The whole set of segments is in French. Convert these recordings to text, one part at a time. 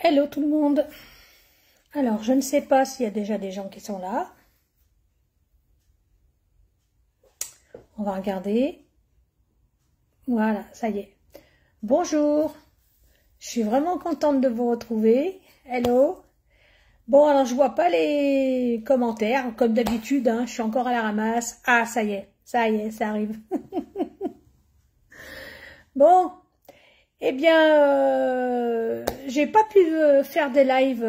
Hello tout le monde. Alors, je ne sais pas s'il y a déjà des gens qui sont là. On va regarder. Voilà, ça y est. Bonjour. Je suis vraiment contente de vous retrouver. Hello. Bon, alors je vois pas les commentaires, comme d'habitude, hein, je suis encore à la ramasse. Ah, ça y est, ça arrive. Bon. Eh bien, j'ai pas pu faire des lives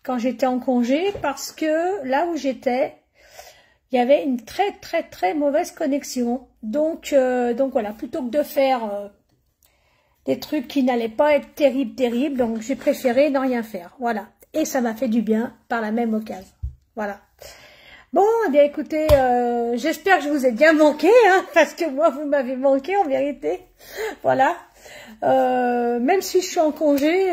quand j'étais en congé parce que là où j'étais, il y avait une très mauvaise connexion. Donc voilà, plutôt que de faire des trucs qui n'allaient pas être terribles, donc j'ai préféré ne rien faire. Voilà. Et ça m'a fait du bien par la même occasion. Voilà. Bon, eh bien écoutez, j'espère que je vous ai bien manqué, hein, parce que moi vous m'avez manqué en vérité. Voilà. Même si je suis en congé,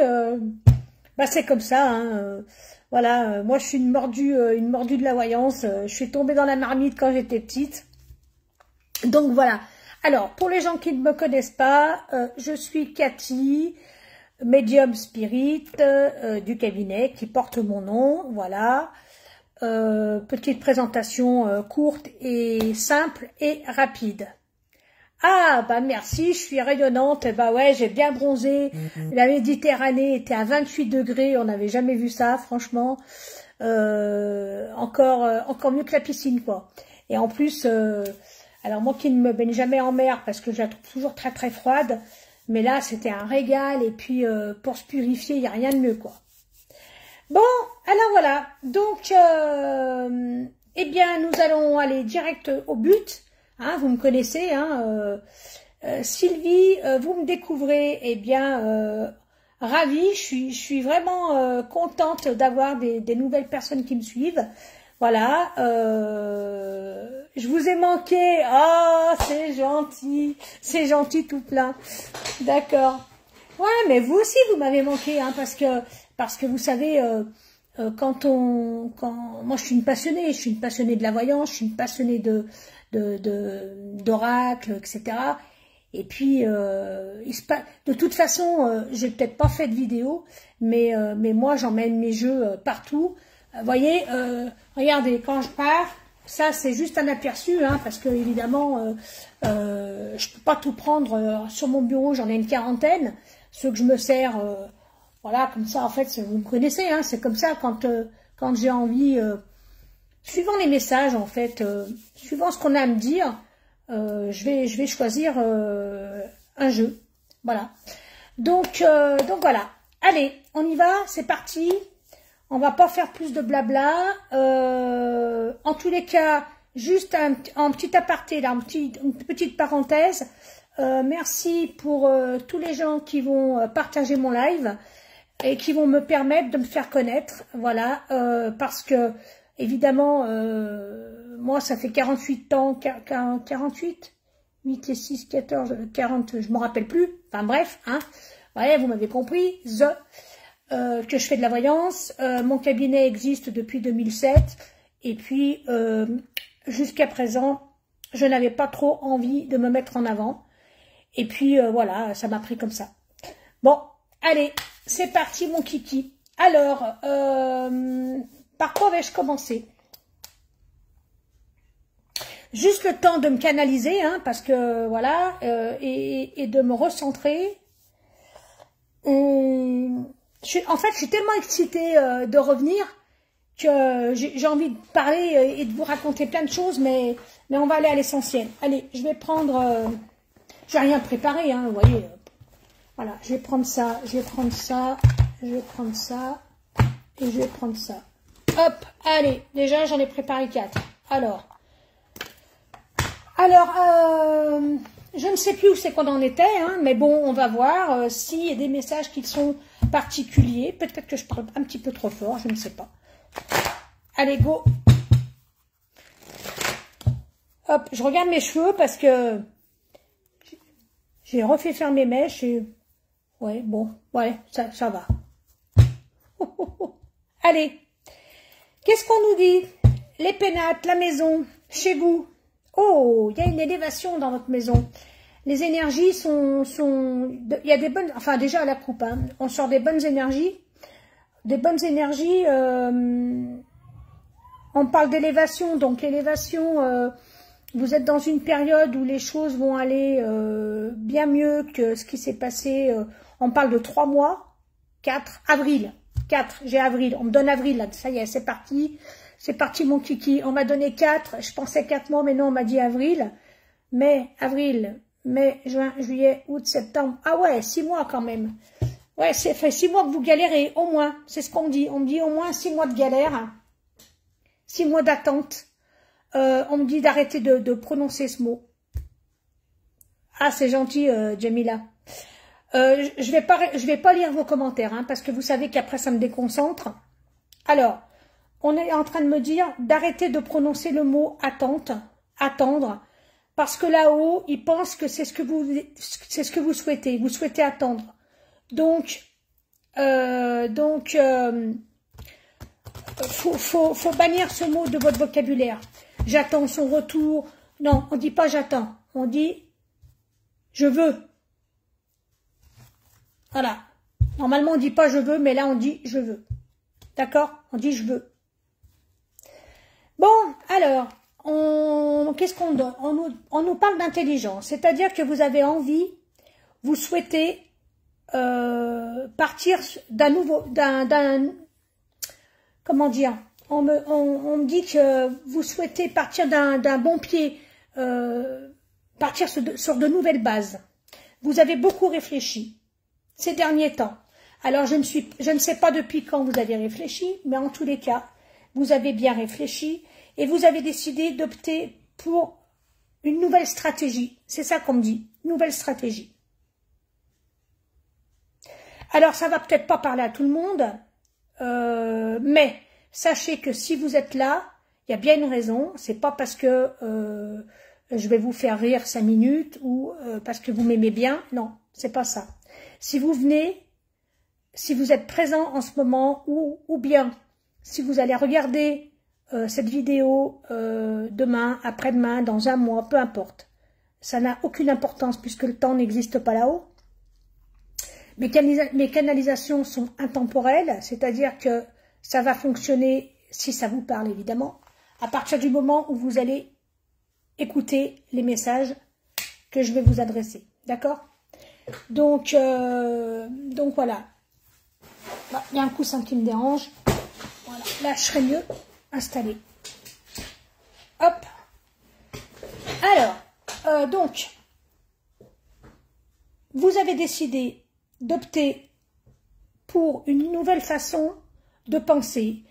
bah c'est comme ça. Hein, voilà, moi je suis une mordue de la voyance. Je suis tombée dans la marmite quand j'étais petite. Donc voilà. Alors pour les gens qui ne me connaissent pas, je suis Cathy, médium spirit du cabinet qui porte mon nom. Voilà. Petite présentation courte et simple et rapide. Ah, bah merci, je suis rayonnante, bah ouais, j'ai bien bronzé, la Méditerranée était à 28 degrés, on n'avait jamais vu ça, franchement, encore mieux que la piscine, quoi. Et en plus, alors moi qui ne me baigne jamais en mer, parce que je la trouve toujours très froide, mais là, c'était un régal, et puis pour se purifier, il n'y a rien de mieux, quoi. Bon, alors voilà, donc, eh bien, nous allons aller direct au but. Hein, vous me connaissez, hein, Sylvie, vous me découvrez, eh bien, ravie, je suis vraiment contente d'avoir des nouvelles personnes qui me suivent. Voilà, je vous ai manqué, oh, c'est gentil tout plein, d'accord. Ouais, mais vous aussi, vous m'avez manqué, hein, parce que vous savez, moi je suis une passionnée de la voyance, je suis une passionnée d'oracle, etc. Et puis, de toute façon, j'ai peut-être pas fait de vidéo, mais moi j'emmène mes jeux partout. Vous voyez, regardez, quand je pars, ça c'est juste un aperçu, hein, parce que évidemment, je peux pas tout prendre sur mon bureau, j'en ai une quarantaine, ceux que je me sers, voilà, comme ça, en fait, vous me connaissez, hein, c'est comme ça quand j'ai envie. Suivant les messages, en fait, suivant ce qu'on a à me dire, je vais choisir un jeu. Voilà. Donc voilà. Allez, on y va, c'est parti. On va pas faire plus de blabla. En tous les cas, juste un petit aparté, là, une petite parenthèse. Merci pour tous les gens qui vont partager mon live et qui vont me permettre de me faire connaître. Voilà, parce que évidemment, moi, ça fait 48 ans, 48, 8 et 6, 14, 40, je ne me rappelle plus. Enfin bref, hein. Ouais, vous m'avez compris, que je fais de la voyance. Mon cabinet existe depuis 2007. Et puis, jusqu'à présent, je n'avais pas trop envie de me mettre en avant. Et puis, voilà, ça m'a pris comme ça. Bon, allez, c'est parti, mon kiki. Alors, par quoi vais-je commencer? Juste le temps de me canaliser, hein, parce que voilà, et de me recentrer. En fait, je suis tellement excitée de revenir que j'ai envie de parler et de vous raconter plein de choses, mais on va aller à l'essentiel. Allez, je vais prendre... j'ai rien préparé, hein, vous voyez. Voilà, je vais prendre ça, je vais prendre ça, je vais prendre ça, et je vais prendre ça. Hop, allez, déjà j'en ai préparé 4. Alors, je ne sais plus où c'est qu'on en était, hein, mais bon, on va voir s'il y a des messages qui sont particuliers. Peut-être que je parle un petit peu trop fort, je ne sais pas. Allez, go. Hop, je regarde mes cheveux parce que j'ai refait faire mes mèches et... Ouais, bon, ouais, ça va. Allez. Qu'est-ce qu'on nous dit? Les pénates, la maison, chez vous. Oh, il y a une élévation dans votre maison. Les énergies il y a des bonnes, enfin déjà à la coupe, hein, on sort des bonnes énergies. Des bonnes énergies, on parle d'élévation, donc l'élévation, vous êtes dans une période où les choses vont aller bien mieux que ce qui s'est passé, on parle de 3 mois, 4, avril, 4, j'ai avril, on me donne avril, là, ça y est, c'est parti mon kiki, on m'a donné 4, je pensais 4 mois, mais non, on m'a dit avril, avril, mai, juin, juillet, août, septembre, ah ouais, 6 mois quand même. Ouais, c'est fait 6 mois que vous galérez, au moins. C'est ce qu'on me dit. On me dit au moins 6 mois de galère. 6 mois d'attente. On me dit d'arrêter de prononcer ce mot. Ah, c'est gentil, Jamila. Je vais pas lire vos commentaires, hein, parce que vous savez qu'après, ça me déconcentre. Alors, on est en train de me dire d'arrêter de prononcer le mot attente, attendre, parce que là-haut, ils pensent que c'est ce que vous souhaitez. Vous souhaitez attendre. Donc, faut bannir ce mot de votre vocabulaire. J'attends son retour. Non, on dit pas j'attends. On dit je veux. Voilà. Normalement, on dit pas je veux, mais là, on dit je veux. D'accord? On dit je veux. Bon, alors, qu'est-ce qu'on donne? On nous parle d'intelligence. C'est-à-dire que vous avez envie, vous souhaitez partir comment dire, on me dit que vous souhaitez partir d'un bon pied, partir sur de nouvelles bases. Vous avez beaucoup réfléchi ces derniers temps. Alors je ne sais pas depuis quand vous avez réfléchi, mais en tous les cas, vous avez bien réfléchi et vous avez décidé d'opter pour une nouvelle stratégie. C'est ça qu'on me dit, nouvelle stratégie. Alors, ça va peut-être pas parler à tout le monde, mais sachez que si vous êtes là, il y a bien une raison. C'est pas parce que je vais vous faire rire 5 minutes ou parce que vous m'aimez bien. Non, c'est pas ça. Si vous venez, si vous êtes présent en ce moment ou bien si vous allez regarder cette vidéo demain, après-demain, dans un mois, peu importe. Ça n'a aucune importance puisque le temps n'existe pas là-haut. Mes canalisations sont intemporelles, c'est-à-dire que ça va fonctionner, si ça vous parle évidemment, à partir du moment où vous allez écouter les messages que je vais vous adresser. D'accord? Donc voilà. Il y a un coussin qui me dérange. Voilà. Là, je serais mieux installée. Hop. Alors, donc, vous avez décidé d'opter pour une nouvelle façon de penser.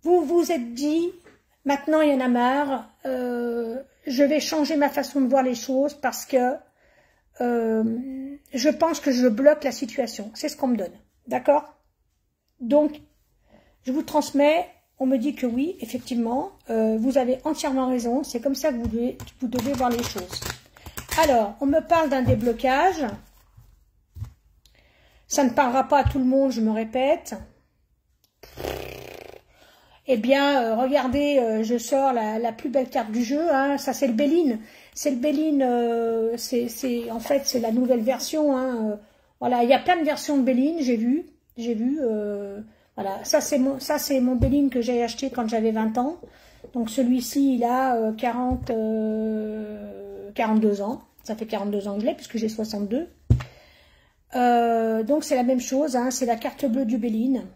Vous vous êtes dit, maintenant il y en a marre, je vais changer ma façon de voir les choses parce que je pense que je bloque la situation. C'est ce qu'on me donne. D'accord? Donc, je vous transmets, on me dit que oui, effectivement, vous avez entièrement raison, c'est comme ça que vous devez voir les choses. Alors, on me parle d'un déblocage. Ça ne parlera pas à tout le monde, je me répète. Eh bien, regardez, je sors la plus belle carte du jeu. Hein, ça, c'est le Béline. C'est le Béline, en fait, c'est la nouvelle version. Hein, voilà, il y a plein de versions de Béline, j'ai vu. Voilà, ça, c'est mon Béline que j'ai acheté quand j'avais 20 ans. Donc, celui-ci, il a 42 ans. Ça fait 42 ans que je l'ai, puisque j'ai 62. Donc c'est la même chose, hein, c'est la carte bleue du Béline.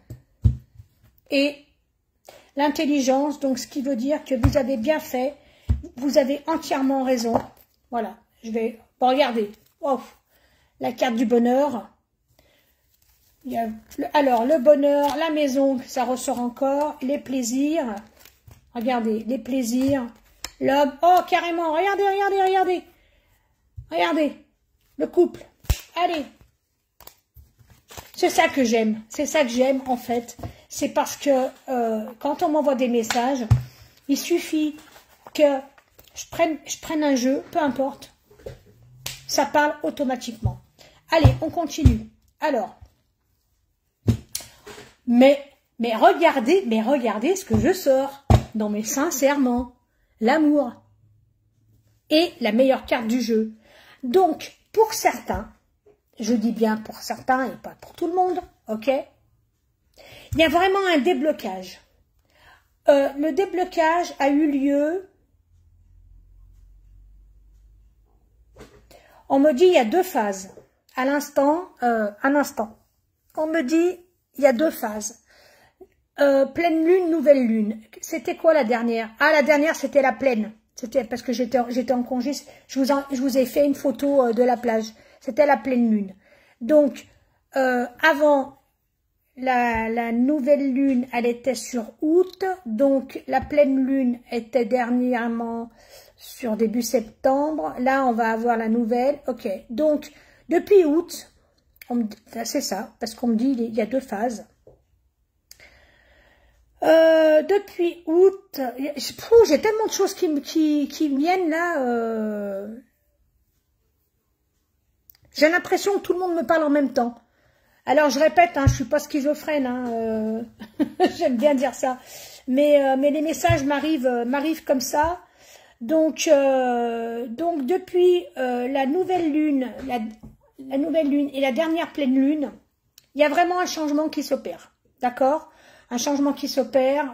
Et l'intelligence, donc ce qui veut dire que vous avez bien fait, vous avez entièrement raison. Voilà, je vais regarder. Wow. La carte du bonheur. Alors le bonheur, la maison, ça ressort encore, les plaisirs. Regardez, les plaisirs, l'homme. Oh carrément, regardez. Regardez, le couple. Allez. C'est ça que j'aime. C'est ça que j'aime en fait. C'est parce que quand on m'envoie des messages, il suffit que je prenne un jeu, peu importe. Ça parle automatiquement. Allez, on continue. Alors, mais regardez ce que je sors. Non mais sincèrement, l'amour est la meilleure carte du jeu. Donc, pour certains, je dis bien pour certains et pas pour tout le monde, ok? Il y a vraiment un déblocage. Le déblocage a eu lieu, on me dit il y a 2 phases. À l'instant, un instant. On me dit il y a 2 phases. Pleine lune, nouvelle lune. C'était quoi la dernière? Ah, la dernière, c'était la pleine. C'était parce que j'étais en congé. Je vous ai fait une photo de la plage. C'était la pleine lune. Donc, avant la nouvelle lune, elle était sur août. Donc, la pleine lune était dernièrement sur début septembre. Là, on va avoir la nouvelle. Ok. Donc, depuis août, c'est ça, parce qu'on me dit il y a 2 phases. Depuis août, j'ai tellement de choses qui me viennent là. J'ai l'impression que tout le monde me parle en même temps. Alors je répète, hein, je suis pas schizophrène, hein, j'aime bien dire ça. Mais les messages m'arrivent comme ça. Donc depuis la nouvelle lune, la nouvelle lune et la dernière pleine lune, il y a vraiment un changement qui s'opère, d'accord? Un changement qui s'opère,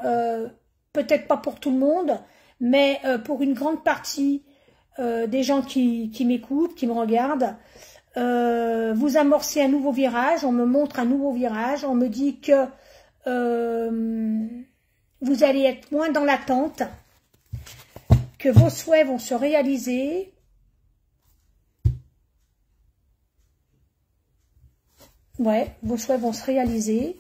peut-être pas pour tout le monde, mais pour une grande partie des gens qui m'écoutent, qui me regardent. Vous amorcez un nouveau virage, on me montre un nouveau virage, on me dit que vous allez être moins dans l'attente, que vos souhaits vont se réaliser. Ouais, vos souhaits vont se réaliser.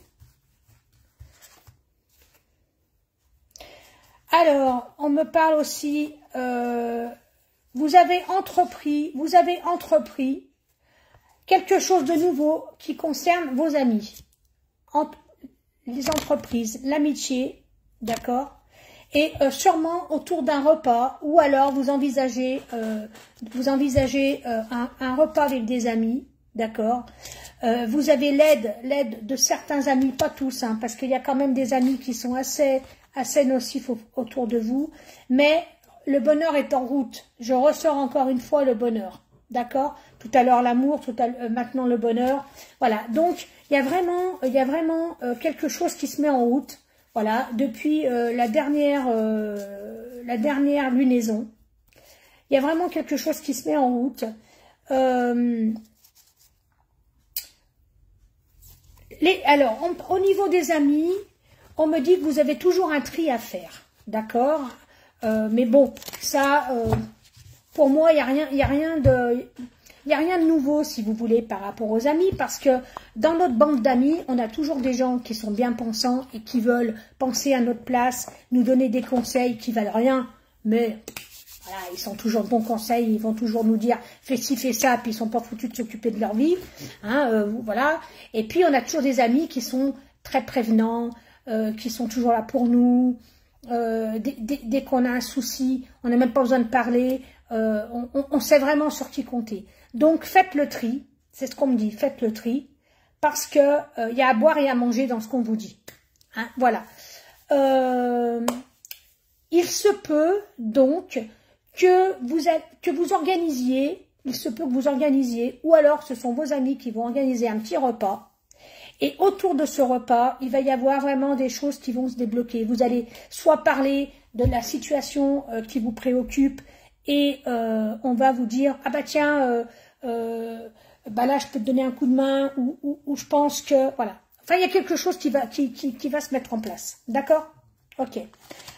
Alors, on me parle aussi, vous avez entrepris quelque chose de nouveau qui concerne vos amis, les entreprises, l'amitié, d'accord? Et sûrement autour d'un repas, ou alors vous envisagez un repas avec des amis, d'accord? Vous avez l'aide de certains amis, pas tous, hein, parce qu'il y a quand même des amis qui sont assez nocifs autour de vous, mais le bonheur est en route. Je ressors encore une fois le bonheur, d'accord? Tout à l'heure l'amour, maintenant le bonheur. Voilà, donc il y a vraiment quelque chose qui se met en route. Voilà, depuis la dernière lunaison, il y a vraiment quelque chose qui se met en route. Alors, au niveau des amis, on me dit que vous avez toujours un tri à faire, d'accord? Mais bon, ça, pour moi, il y a rien de nouveau, si vous voulez, par rapport aux amis, parce que dans notre bande d'amis, on a toujours des gens qui sont bien pensants et qui veulent penser à notre place, nous donner des conseils qui valent rien, mais voilà, ils sont toujours de bons conseils, ils vont toujours nous dire fais ci, fais ça, puis ils sont pas foutus de s'occuper de leur vie, hein, voilà. Et puis on a toujours des amis qui sont très prévenants, qui sont toujours là pour nous. Dès qu'on a un souci, on n'a même pas besoin de parler, on sait vraiment sur qui compter. Donc faites le tri, c'est ce qu'on me dit, faites le tri, parce que y a à boire et à manger dans ce qu'on vous dit. Hein, voilà. Il se peut donc que vous organisiez, ou alors ce sont vos amis qui vont organiser un petit repas. Et autour de ce repas, il va y avoir vraiment des choses qui vont se débloquer. Vous allez soit parler de la situation qui vous préoccupe et on va vous dire « Ah bah tiens, bah là je peux te donner un coup de main » ou je pense que… Voilà. Enfin, il y a quelque chose qui va se mettre en place. D'accord? Ok.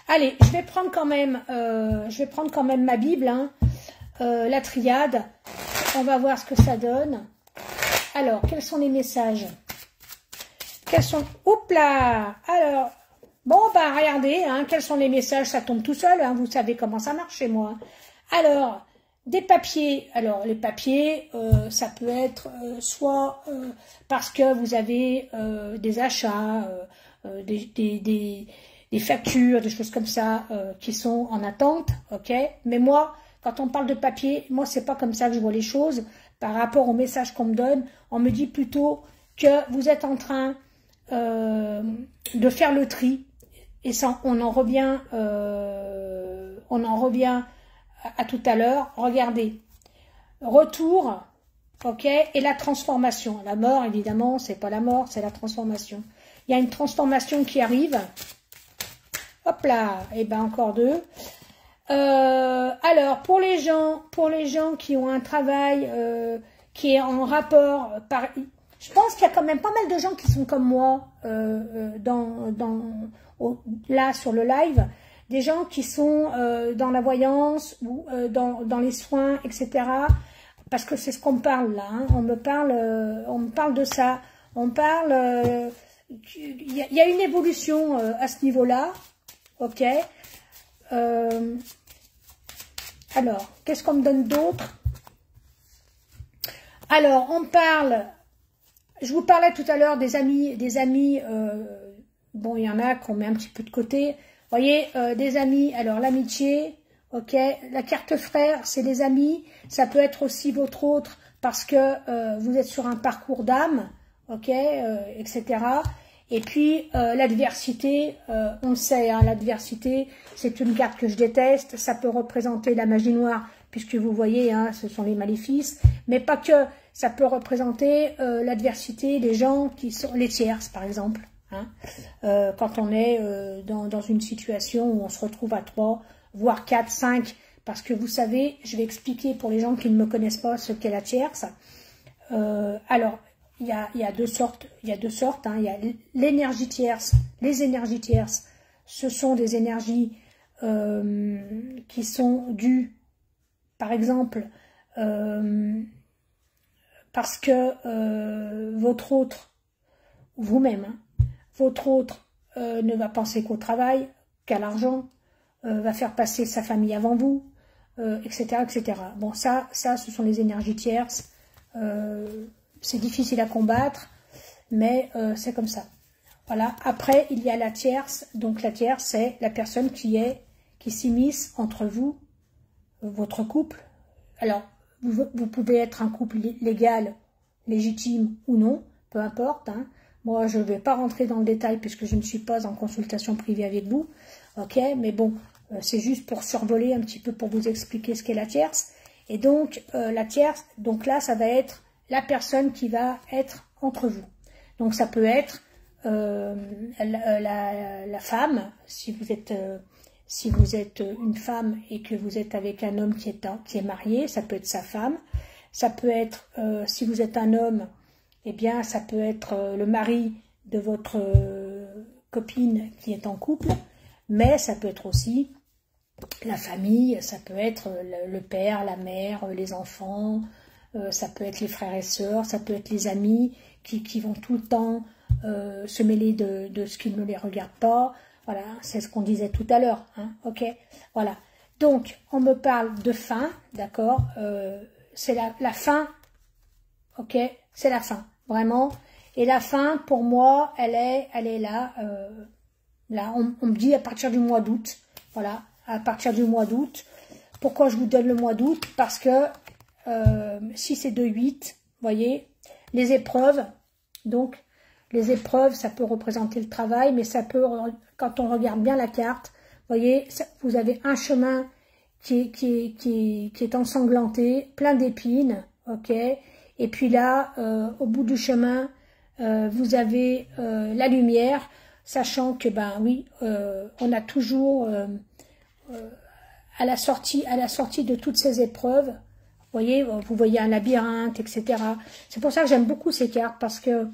Allez, je vais prendre quand même ma Bible, hein, la triade. On va voir ce que ça donne. Alors, quels sont les messages? Oups là. Alors, bon, bah regardez, hein, quels sont les messages, ça tombe tout seul, hein, vous savez comment ça marche chez moi. Alors, des papiers. Alors, les papiers, ça peut être soit parce que vous avez des achats, des factures, des choses comme ça qui sont en attente, ok. Mais moi, quand on parle de papier, moi, c'est pas comme ça que je vois les choses. Par rapport au message qu'on me donne, on me dit plutôt que vous êtes en train de faire le tri, et ça, on en revient à tout à l'heure. Regardez, retour, ok, et la transformation. La mort, évidemment, c'est pas la mort, c'est la transformation. Il y a une transformation qui arrive. Hop là, et ben encore deux. Alors, pour les gens qui ont un travail qui est en rapport, je pense qu'il y a quand même pas mal de gens qui sont comme moi là sur le live, des gens qui sont dans la voyance ou dans les soins, etc. Parce que c'est ce qu'on me parle là. Hein. On me parle de ça. On parle. Il y a une évolution à ce niveau-là. Ok. Alors, qu'est-ce qu'on me donne d'autre? Alors, on parle, je vous parlais tout à l'heure des amis, bon, il y en a qu'on met un petit peu de côté. Vous voyez, des amis, alors l'amitié, ok, la carte frère, c'est les amis, ça peut être aussi votre autre parce que vous êtes sur un parcours d'âme, ok, etc. Et puis, l'adversité, on le sait, hein, l'adversité, c'est une carte que je déteste. Ça peut représenter la magie noire, puisque vous voyez, hein, ce sont les maléfices. Mais pas que, ça peut représenter l'adversité des gens qui sont les tierces, par exemple. Hein, quand on est dans une situation où on se retrouve à 3, voire 4, 5. Parce que vous savez, je vais expliquer pour les gens qui ne me connaissent pas ce qu'est la tierce. Alors, il y a deux sortes, hein. Il y a l'énergie tierce. Les énergies tierces, ce sont des énergies qui sont dues, par exemple, parce que votre autre, vous-même, hein, votre autre ne va penser qu'au travail, qu'à l'argent, va faire passer sa famille avant vous, etc., etc. Bon, ça, ce sont les énergies tierces. C'est difficile à combattre, mais c'est comme ça. Voilà. Après, il y a la tierce. Donc la tierce, c'est la personne qui s'immisce entre vous, votre couple. Alors, vous pouvez être un couple légal, légitime ou non, peu importe. Hein. Moi, je ne vais pas rentrer dans le détail puisque je ne suis pas en consultation privée avec vous. Ok, mais bon, c'est juste pour survoler un petit peu pour vous expliquer ce qu'est la tierce. Et donc, la tierce, donc là, ça va être la personne qui va être entre vous. Donc ça peut être la femme, si vous êtes une femme et que vous êtes avec un homme qui est marié, ça peut être sa femme. Ça peut être, si vous êtes un homme, eh bien ça peut être le mari de votre copine qui est en couple, mais ça peut être aussi la famille, ça peut être le père, la mère, les enfants, ça peut être les frères et sœurs, ça peut être les amis qui vont tout le temps se mêler de ce qui ne les regarde pas. Voilà, c'est ce qu'on disait tout à l'heure. Hein, ok, voilà. Donc, on me parle de fin, d'accord. C'est la fin, ok. C'est la fin, vraiment. Et la fin, pour moi, elle est là. Là, on me dit à partir du mois d'août. Voilà, à partir du mois d'août. Pourquoi je vous donne le mois d'août? Parce que 6 et 2, 8, vous voyez, les épreuves, donc les épreuves, ça peut représenter le travail, mais ça peut, quand on regarde bien la carte, vous voyez, vous avez un chemin qui est ensanglanté, plein d'épines, ok, et puis là, au bout du chemin, vous avez la lumière, sachant que, ben oui, on a toujours, à la sortie de toutes ces épreuves, vous voyez un labyrinthe, etc. C'est pour ça que j'aime beaucoup ces cartes, parce que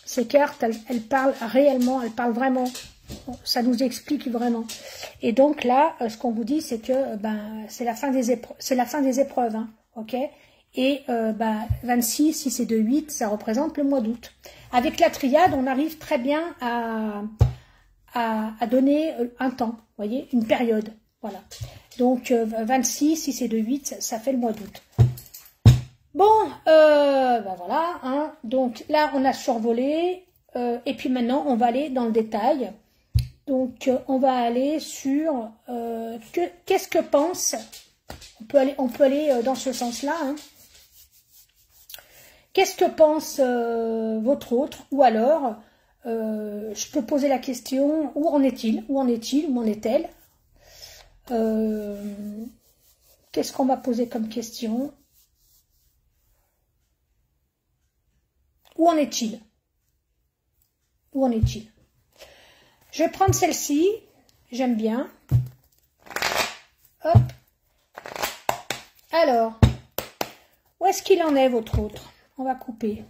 ces cartes, elles parlent réellement, elles parlent vraiment. Ça nous explique vraiment. Et donc là, ce qu'on vous dit, c'est que c'est la fin des épreuves, hein, ok. Et 26, 6 et 2, 8, ça représente le mois d'août. Avec la triade, on arrive très bien à donner un temps, vous voyez, une période. Voilà. Donc 26, 6 et 2, 8, ça fait le mois d'août. Bon, voilà. Hein. Donc là, on a survolé. Et puis maintenant, on va aller dans le détail. Donc, on va aller sur qu'est-ce que pense. On peut aller dans ce sens-là. Hein. Qu'est-ce que pense votre autre? Ou alors, je peux poser la question, où en est-il? Où en est-il? Où en est-elle? Qu'est-ce qu'on va poser comme question? Où en est-il? Où en est-il? Je vais prendre celle-ci. J'aime bien. Hop. Alors, où est-ce qu'il en est, votre autre? On va couper.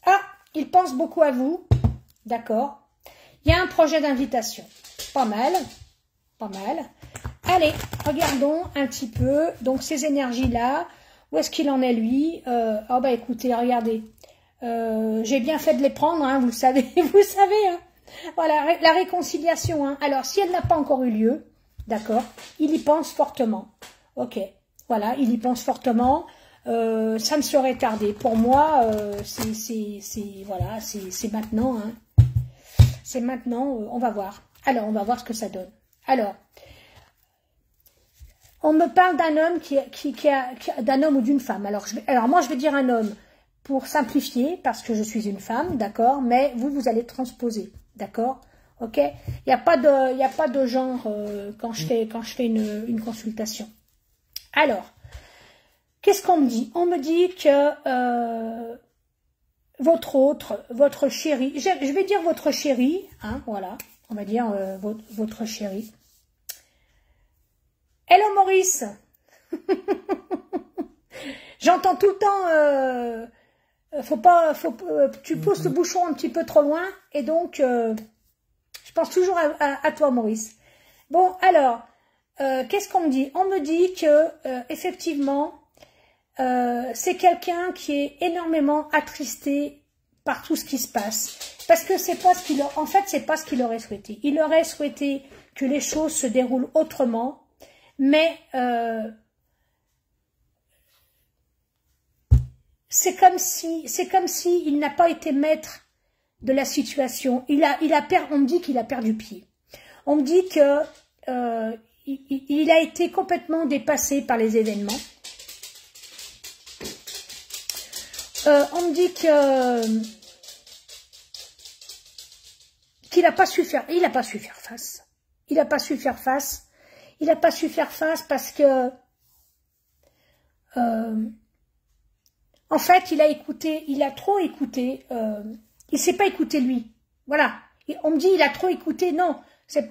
Ah, il pense beaucoup à vous. D'accord. Il y a un projet d'invitation. Pas mal. Pas mal. Allez, regardons un petit peu. Donc, ces énergies-là, où est-ce qu'il en est, lui? Oh, bah, écoutez, regardez. J'ai bien fait de les prendre, hein, vous le savez. Vous savez, hein. Voilà, la réconciliation. Hein. Alors, si elle n'a pas encore eu lieu, d'accord, il y pense fortement. Ok, voilà, il y pense fortement. Ça ne saurait tarder. Pour moi, voilà, c'est maintenant. Hein. C'est maintenant, on va voir. Alors, on va voir ce que ça donne. Alors, on me parle d'un homme d'un homme ou d'une femme. Alors, moi, je vais dire un homme pour simplifier, parce que je suis une femme, d'accord, mais vous allez transposer, d'accord, ok. Il n'y a pas de genre quand je fais une consultation. Alors, qu'est-ce qu'on me dit? On me dit que votre chéri, je vais dire votre chéri, hein, voilà, on va dire votre chéri. Hello Maurice. J'entends tout le temps. Tu pousses le bouchon un petit peu trop loin, et donc je pense toujours à toi, Maurice. Bon, alors, qu'est-ce qu'on me dit? On me dit que effectivement, c'est quelqu'un qui est énormément attristé par tout ce qui se passe, parce que c'est pas ce qu'il en fait, c'est pas ce qu'il aurait souhaité. Il aurait souhaité que les choses se déroulent autrement, mais c'est comme si il n'a pas été maître de la situation. On me dit qu'il a perdu pied. On me dit que il a été complètement dépassé par les événements. On me dit qu'il n'a pas su faire. Il n'a pas su faire face. Il n'a pas su faire face. Il n'a pas su faire face parce que en fait, il a trop écouté, il s'est pas écouté lui. Voilà. On me dit, il a trop écouté, non.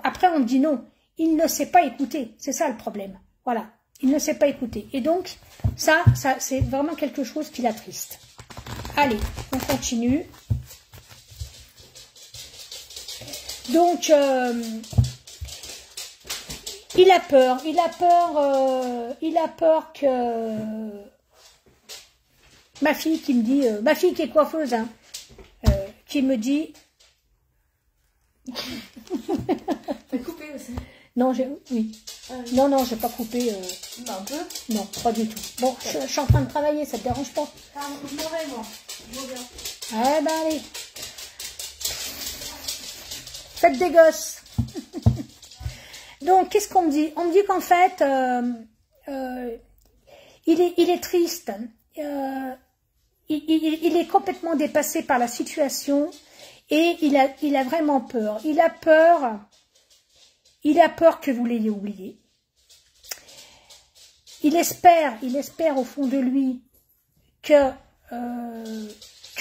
Après, on me dit non. Il ne s'est pas écouté. C'est ça le problème. Voilà. Il ne s'est pas écouté. Et donc, ça c'est vraiment quelque chose qui l'attriste. Allez, on continue. Donc, il a peur. Il a peur que... Ma fille qui me dit, ma fille qui est coiffeuse, hein, qui me dit... T'as coupé aussi? Non, oui. Non, j'ai pas coupé. Un peu? Non, pas du tout. Bon, je suis en train de travailler, ça te dérange pas? Pardon, je m'en vais, moi. Je reviens. Eh ben, allez. Faites des gosses. Donc, qu'est-ce qu'on me dit? On me dit qu'en fait, il est triste. Il est complètement dépassé par la situation et il a vraiment peur. Il a peur que vous l'ayez oublié. Il espère au fond de lui que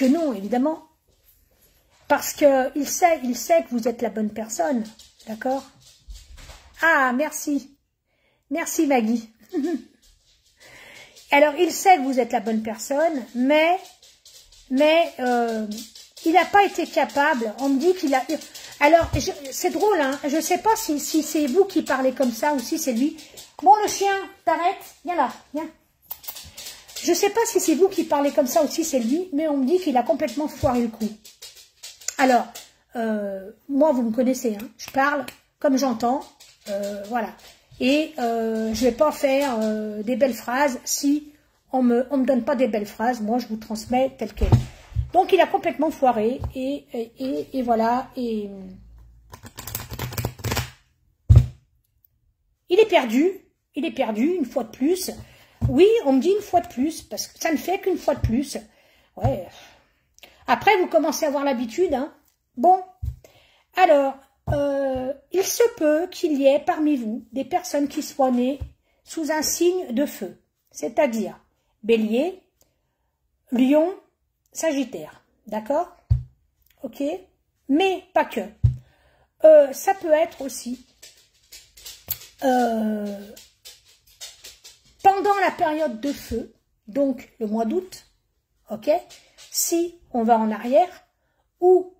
non, évidemment, parce que il sait que vous êtes la bonne personne, d'accord? Ah, merci Maggie. Alors, il sait que vous êtes la bonne personne, mais il n'a pas été capable. On me dit qu'il a... Alors, c'est drôle, hein. Je ne sais pas si c'est vous qui parlez comme ça ou si c'est lui. Bon, le chien, t'arrêtes. Viens là, viens. Je ne sais pas si c'est vous qui parlez comme ça ou si c'est lui, mais on me dit qu'il a complètement foiré le coup. Alors, moi, vous me connaissez, hein. Je parle comme j'entends. Voilà. Et je ne vais pas faire des belles phrases si on me donne pas des belles phrases. Moi, je vous transmets tel quel. Donc, il a complètement foiré. Et voilà. Et il est perdu. Il est perdu une fois de plus. Oui, on me dit une fois de plus, parce que ça ne fait qu'une fois de plus. Ouais. Après, vous commencez à avoir l'habitude. Hein. Bon. Alors... il se peut qu'il y ait parmi vous des personnes qui soient nées sous un signe de feu, c'est-à-dire Bélier, Lion, Sagittaire. D'accord? Ok? Mais pas que. Ça peut être aussi pendant la période de feu, donc le mois d'août, ok? Si on va en arrière, ou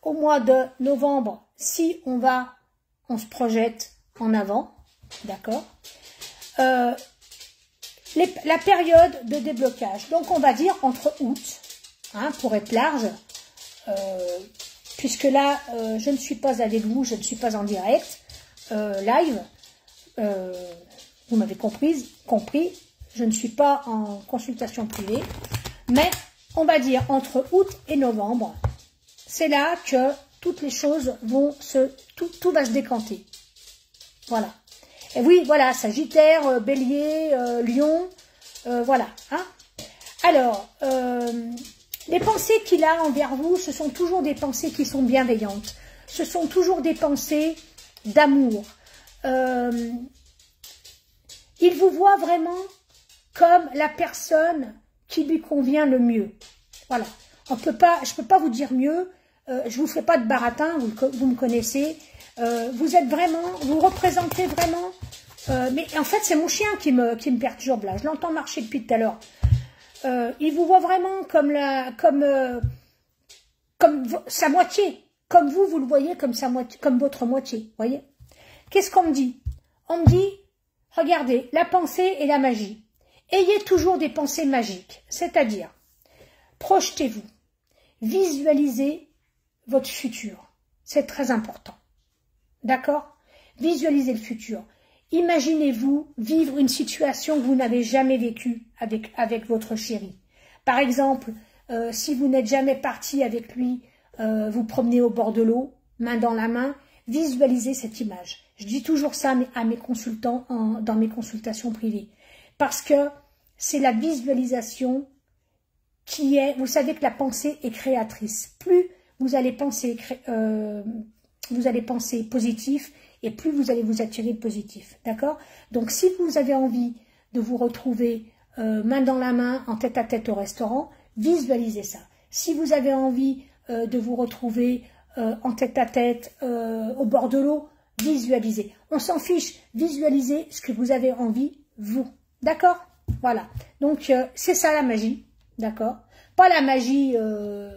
au mois de novembre, si on se projette en avant, d'accord? La période de déblocage, donc on va dire entre août, hein, pour être large, puisque là, je ne suis pas avec vous, je ne suis pas en direct, live, vous m'avez compris, je ne suis pas en consultation privée, mais on va dire entre août et novembre, c'est là que toutes les choses vont tout va se décanter. Voilà. Et oui, voilà, Sagittaire, Bélier, Lion, voilà. Hein. Alors, les pensées qu'il a envers vous, ce sont toujours des pensées qui sont bienveillantes. Ce sont toujours des pensées d'amour. Il vous voit vraiment comme la personne qui lui convient le mieux. Voilà. Je peux pas vous dire mieux. Je vous fais pas de baratin, vous me connaissez. Vous êtes vraiment, vous représentez vraiment. Mais en fait, c'est mon chien qui me perturbe là. Je l'entends marcher depuis tout à l'heure. Il vous voit vraiment comme sa moitié. Comme vous le voyez comme sa moitié, comme votre moitié. Voyez. Qu'est-ce qu'on me dit? On me dit, regardez, la pensée et la magie. Ayez toujours des pensées magiques. C'est-à-dire, projetez-vous, visualisez votre futur. C'est très important. D'accord? Visualisez le futur. Imaginez-vous vivre une situation que vous n'avez jamais vécue avec votre chéri. Par exemple, si vous n'êtes jamais parti avec lui, vous promenez au bord de l'eau, main dans la main, visualisez cette image. Je dis toujours ça à mes consultants dans mes consultations privées. Parce que c'est la visualisation qui est... Vous savez que la pensée est créatrice. Plus vous allez penser positif et plus vous allez vous attirer de positif. D'accord? Donc, si vous avez envie de vous retrouver main dans la main, en tête-à-tête au restaurant, visualisez ça. Si vous avez envie de vous retrouver en tête-à-tête au bord de l'eau, visualisez. On s'en fiche, visualisez ce que vous avez envie, vous. D'accord? Voilà. Donc, c'est ça la magie. D'accord? Pas la magie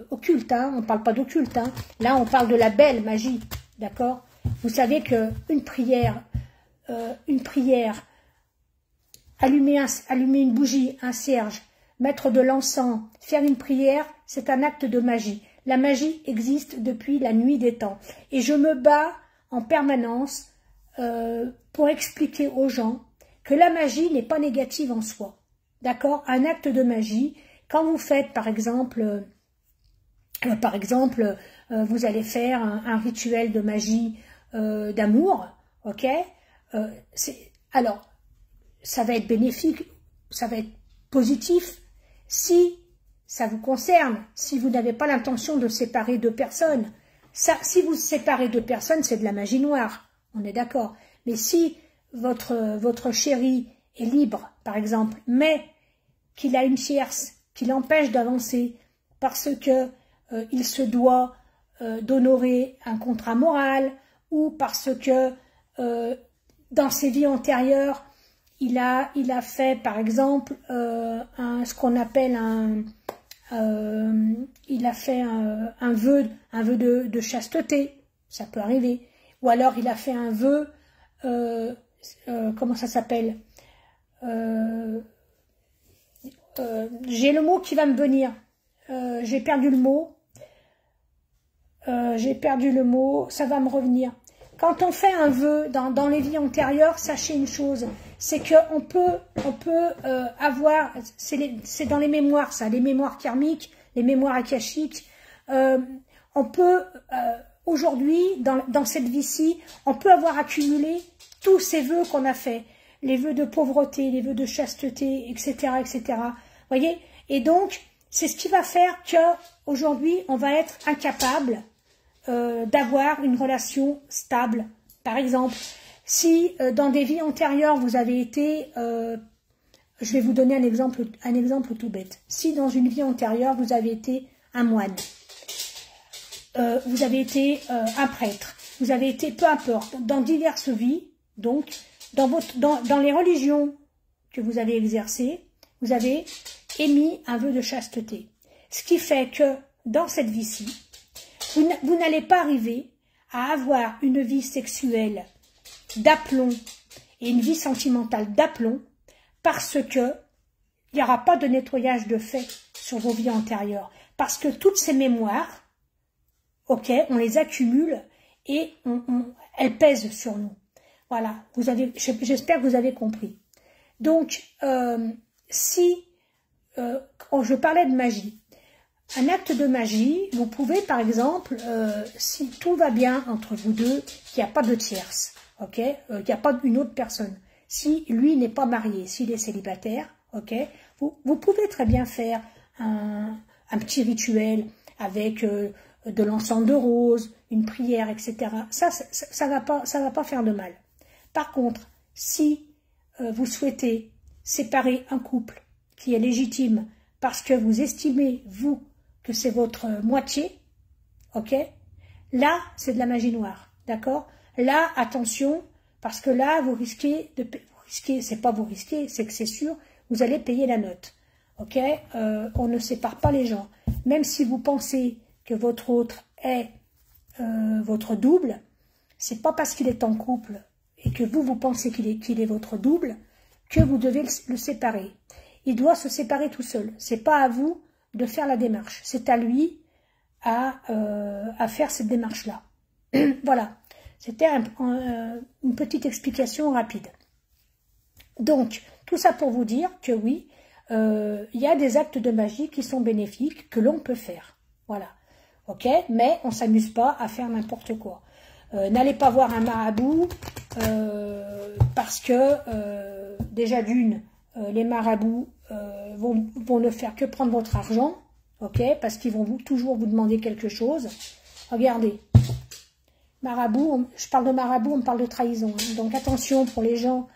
occulte, hein. On ne parle pas d'occulte. Hein. Là, on parle de la belle magie. D'accord? Vous savez qu'une prière, allumer une bougie, un cierge, mettre de l'encens, faire une prière, c'est un acte de magie. La magie existe depuis la nuit des temps. Et je me bats en permanence pour expliquer aux gens que la magie n'est pas négative en soi. D'accord? Un acte de magie, quand vous faites par exemple vous allez faire un rituel de magie d'amour, ok? Alors, ça va être bénéfique, ça va être positif si ça vous concerne, si vous n'avez pas l'intention de séparer deux personnes. Ça, si vous séparez deux personnes, c'est de la magie noire, on est d'accord. Mais si votre chéri est libre, par exemple, mais qu'il a une tierce qui l'empêche d'avancer parce que il se doit d'honorer un contrat moral ou parce que dans ses vies antérieures, il a fait, par exemple, ce qu'on appelle il a fait un vœu de chasteté, ça peut arriver. Ou alors il a fait un vœu, comment ça s'appelle, j'ai le mot qui va me venir, j'ai perdu le mot, ça va me revenir. Quand on fait un vœu dans les vies antérieures, sachez une chose, c'est qu'on peut avoir, c'est dans les mémoires ça, les mémoires karmiques, les mémoires akashiques, on peut aujourd'hui, dans cette vie-ci, on peut avoir accumulé tous ces vœux qu'on a faits, les vœux de pauvreté, les vœux de chasteté, etc., etc. Voyez? Et donc, c'est ce qui va faire qu'aujourd'hui, on va être incapable d'avoir une relation stable. Par exemple, si dans des vies antérieures, vous avez été... je vais vous donner un exemple tout bête. Si dans une vie antérieure, vous avez été un moine, vous avez été un prêtre, vous avez été, peu importe, dans diverses vies, donc dans les religions que vous avez exercées, vous avez émis un vœu de chasteté. Ce qui fait que dans cette vie-ci, vous n'allez pas arriver à avoir une vie sexuelle d'aplomb et une vie sentimentale d'aplomb parce que il n'y aura pas de nettoyage de fait sur vos vies antérieures. Parce que toutes ces mémoires, ok, on les accumule et elles pèsent sur nous. Voilà, j'espère que vous avez compris. Donc, quand je parlais de magie, un acte de magie, vous pouvez par exemple, si tout va bien entre vous deux, qu'il n'y a pas de tierce, ok, qu'il n'y a pas une autre personne, si lui n'est pas marié, s'il est célibataire, ok, vous pouvez très bien faire un petit rituel avec de l'encens de rose, une prière, etc. Ça va pas faire de mal. Par contre, si vous souhaitez séparer un couple qui est légitime parce que vous estimez, vous, que c'est votre moitié, ok, là, c'est de la magie noire, d'accord? Là, attention, parce que là, c'est pas vous risquez, c'est que c'est sûr, vous allez payer la note, ok? On ne sépare pas les gens. Même si vous pensez que votre autre est votre double, c'est pas parce qu'il est en couple et que vous pensez qu'il est votre double que vous devez le séparer. Il doit se séparer tout seul. C'est pas à vous de faire la démarche. C'est à lui à faire cette démarche-là. Voilà. C'était une petite explication rapide. Donc, tout ça pour vous dire que oui, il y a des actes de magie qui sont bénéfiques, que l'on peut faire. Voilà. Ok? Mais on ne s'amuse pas à faire n'importe quoi. N'allez pas voir un marabout parce que, déjà d'une, les marabouts vont ne faire que prendre votre argent, ok, parce qu'ils vont toujours vous demander quelque chose. Regardez, marabout, je parle de marabout, on parle de trahison. Hein. Donc attention pour les gens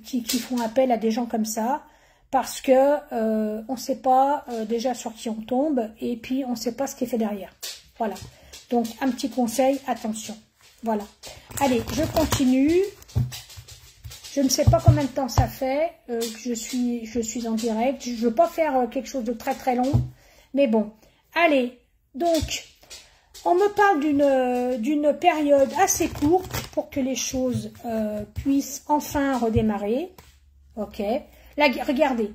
qui font appel à des gens comme ça, parce que on ne sait pas déjà sur qui on tombe, et puis on ne sait pas ce qui est fait derrière. Voilà. Donc un petit conseil, attention. Voilà. Allez, je continue. Je ne sais pas combien de temps ça fait que je suis en direct. Je ne veux pas faire quelque chose de très très long. Mais bon. Allez. Donc, on me parle d'une période assez courte pour que les choses puissent enfin redémarrer. Ok. Là, regardez.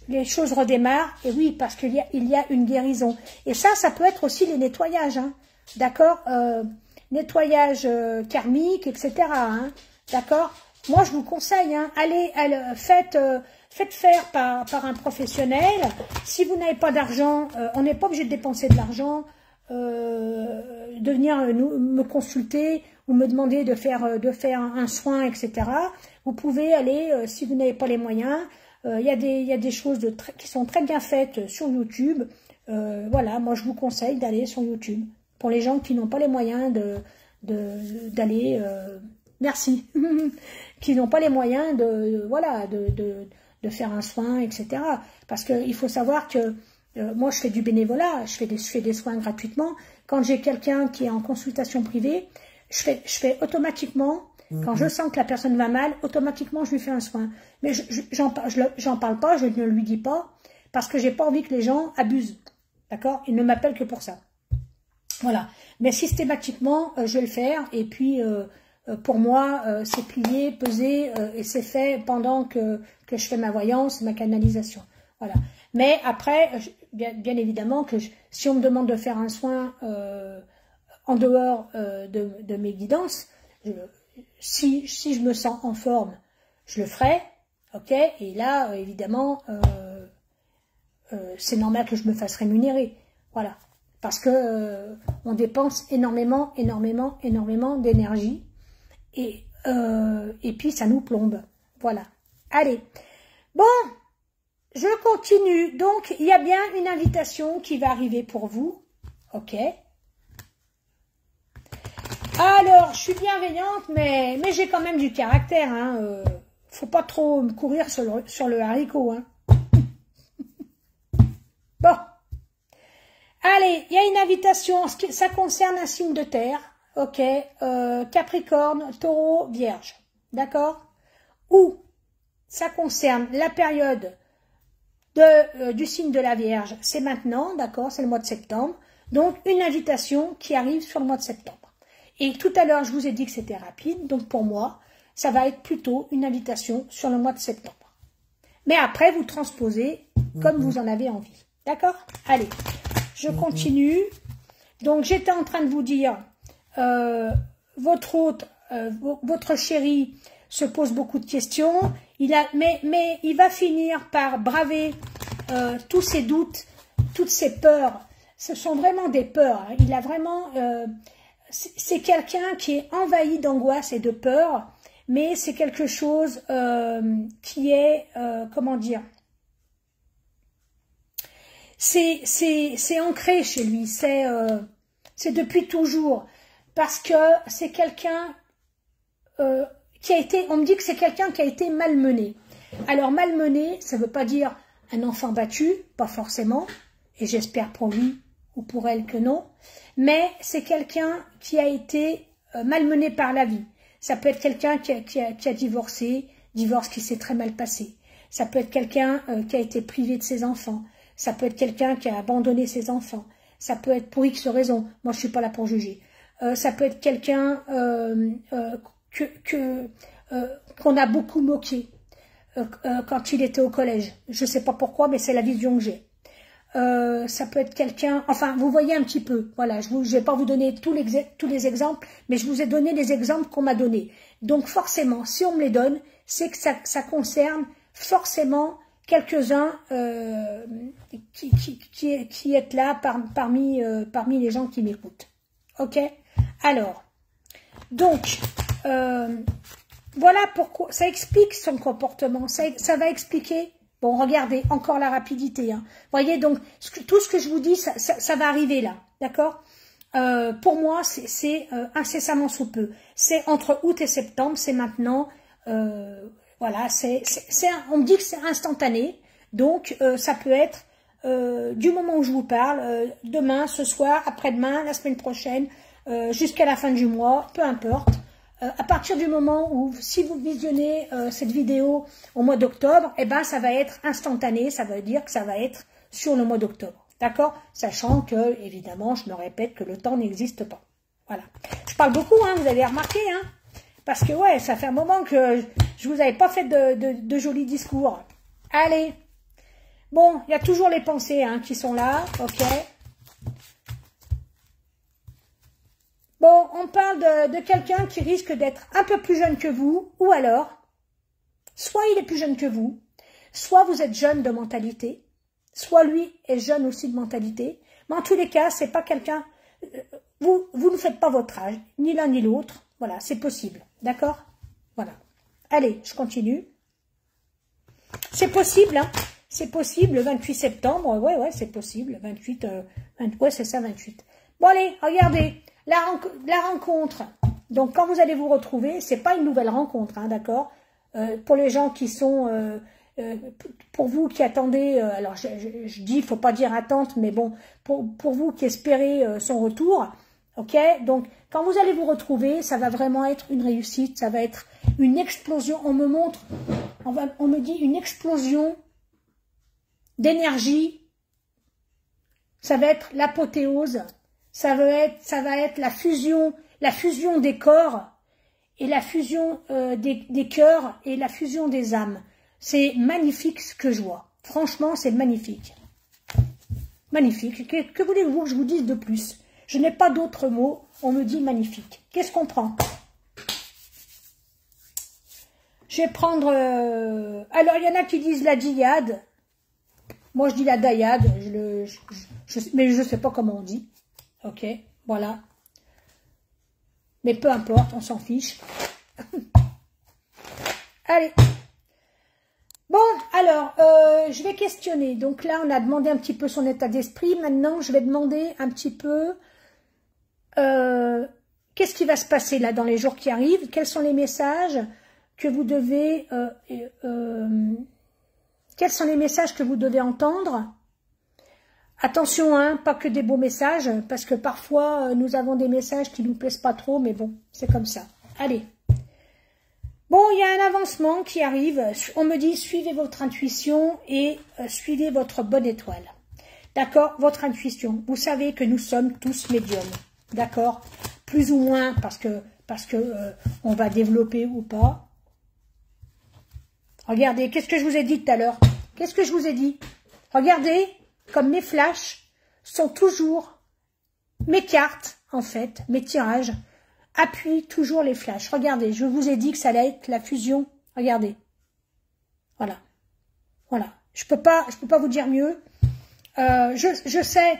Les choses redémarrent. Et oui, parce qu'il y a une guérison. Et ça peut être aussi les nettoyages. Hein. D'accord, nettoyage karmique, etc. Hein, d'accord. Moi, je vous conseille, hein, faites faire par un professionnel. Si vous n'avez pas d'argent, on n'est pas obligé de dépenser de l'argent, de venir me consulter ou me demander de faire un soin, etc. Vous pouvez aller, si vous n'avez pas les moyens, il y a des choses qui sont très bien faites sur YouTube. Voilà, moi, je vous conseille d'aller sur YouTube. Pour les gens qui n'ont pas les moyens d'aller, merci, qui n'ont pas les moyens de faire un soin, etc. Parce qu'il faut savoir que moi je fais du bénévolat, je fais des soins gratuitement. Quand j'ai quelqu'un qui est en consultation privée, je fais automatiquement, quand je sens que la personne va mal, automatiquement je lui fais un soin. Mais j'en parle pas, je ne lui dis pas, parce que j'ai pas envie que les gens abusent. D'accord? Ils ne m'appellent que pour ça. Voilà, mais systématiquement, je vais le faire, et puis pour moi, c'est plié, pesé, et c'est fait pendant que je fais ma voyance, ma canalisation. Voilà. Mais après, bien évidemment, que si on me demande de faire un soin en dehors de mes guidances, si je me sens en forme, je le ferai, ok, et là, évidemment, c'est normal que je me fasse rémunérer, voilà. Parce que on dépense énormément d'énergie et puis ça nous plombe. Voilà. Allez. Bon, je continue. Donc, il y a bien une invitation qui va arriver pour vous. Ok. Alors, je suis bienveillante, mais j'ai quand même du caractère. Hein. Faut pas trop courir sur le haricot. Hein. Bon. Allez, il y a une invitation, ça concerne un signe de terre, ok, Capricorne, Taureau, Vierge, d'accord? Ou ça concerne la période du signe de la Vierge, c'est maintenant, d'accord, c'est le mois de septembre, donc une invitation qui arrive sur le mois de septembre. Et tout à l'heure, je vous ai dit que c'était rapide, donc pour moi, ça va être plutôt une invitation sur le mois de septembre. Mais après, vous transposez comme vous en avez envie, d'accord? Allez, je continue. Donc, j'étais en train de vous dire, votre hôte, votre chéri se pose beaucoup de questions, mais il va finir par braver tous ses doutes, toutes ses peurs. Ce sont vraiment des peurs. Hein. Il a vraiment... c'est quelqu'un qui est envahi d'angoisse et de peur, mais c'est quelque chose qui est... comment dire? C'est ancré chez lui, c'est depuis toujours, parce que c'est quelqu'un qui a été, on me dit que c'est quelqu'un qui a été malmené. Alors malmené, ça ne veut pas dire un enfant battu, pas forcément, et j'espère pour lui ou pour elle que non, mais c'est quelqu'un qui a été malmené par la vie. Ça peut être quelqu'un qui a divorcé, divorce qui s'est très mal passé. Ça peut être quelqu'un qui a été privé de ses enfants. Ça peut être quelqu'un qui a abandonné ses enfants. Ça peut être pour X raisons. Moi, je suis pas là pour juger. Ça peut être quelqu'un qu'on a beaucoup moqué quand il était au collège. Je sais pas pourquoi, mais c'est la vision que j'ai. Ça peut être quelqu'un... Enfin, vous voyez un petit peu. Voilà, je vais pas vous donner tous les exemples, mais je vous ai donné les exemples qu'on m'a donnés. Donc, forcément, si on me les donne, c'est que ça concerne forcément quelques-uns qui êtes là parmi les gens qui m'écoutent. Ok? Alors, donc, voilà pourquoi, ça explique son comportement, ça va expliquer, bon, regardez, encore la rapidité, hein. Voyez, donc, tout ce que je vous dis, ça va arriver là, d'accord? Pour moi, c'est incessamment sous peu. C'est entre août et septembre, c'est maintenant, voilà, on me dit que c'est instantané, donc ça peut être du moment où je vous parle, demain, ce soir, après-demain, la semaine prochaine, jusqu'à la fin du mois, peu importe. À partir du moment où, si vous visionnez cette vidéo au mois d'octobre, eh ben ça va être instantané, ça veut dire que ça va être sur le mois d'octobre, d'accord? Sachant que, évidemment, je me répète que le temps n'existe pas. Voilà. Je parle beaucoup, hein, vous avez remarqué, hein? Parce que, ouais, ça fait un moment que je vous avais pas fait de jolis discours. Allez. Bon, il y a toujours les pensées hein, qui sont là, ok. Bon, on parle de quelqu'un qui risque d'être un peu plus jeune que vous, ou alors, soit il est plus jeune que vous, soit vous êtes jeune de mentalité, soit lui est jeune aussi de mentalité, mais en tous les cas, c'est pas quelqu'un... Vous ne faites pas votre âge, ni l'un ni l'autre, voilà, c'est possible, d'accord? Voilà. Allez, je continue. C'est possible, hein? C'est possible, le 28 septembre, ouais, c'est possible, 28, ouais, c'est ça, 28. Bon, allez, regardez, la rencontre. Donc, quand vous allez vous retrouver, c'est pas une nouvelle rencontre, hein, d'accord? Pour les gens qui sont, pour vous qui attendez, alors je dis, il faut pas dire attente, mais bon, pour vous qui espérez son retour, ok? Donc, quand vous allez vous retrouver, ça va vraiment être une réussite, ça va être une explosion. On me montre, on me dit une explosion d'énergie, ça va être l'apothéose, ça va être la fusion des corps et la fusion des cœurs et la fusion des âmes. C'est magnifique ce que je vois. Franchement, c'est magnifique. Magnifique. Que voulez-vous que je vous dise de plus? Je n'ai pas d'autres mots. On me dit magnifique. Qu'est-ce qu'on prend? Je vais prendre... alors, il y en a qui disent la dyade. Moi, je dis la dayade, mais je ne sais pas comment on dit. Ok, voilà. Mais peu importe, on s'en fiche. Allez. Bon, alors, je vais questionner. Donc là, on a demandé un petit peu son état d'esprit. Maintenant, je vais demander un petit peu qu'est-ce qui va se passer là dans les jours qui arrivent. Quels sont les messages que vous devez... quels sont les messages que vous devez entendre? Attention, hein, pas que des beaux messages, parce que parfois, nous avons des messages qui nous plaisent pas trop, mais bon, c'est comme ça. Allez. Bon, il y a un avancement qui arrive. On me dit, suivez votre intuition et suivez votre bonne étoile. D'accord? Votre intuition. Vous savez que nous sommes tous médiums. D'accord? Plus ou moins, parce que on va développer ou pas. Regardez, qu'est-ce que je vous ai dit tout à l'heure? Qu'est-ce que je vous ai dit? Regardez, comme mes flashs sont toujours, mes cartes, en fait, mes tirages, appuient toujours les flashs. Regardez, je vous ai dit que ça allait être la fusion. Regardez. Voilà. Voilà. Je peux pas vous dire mieux. Je sais,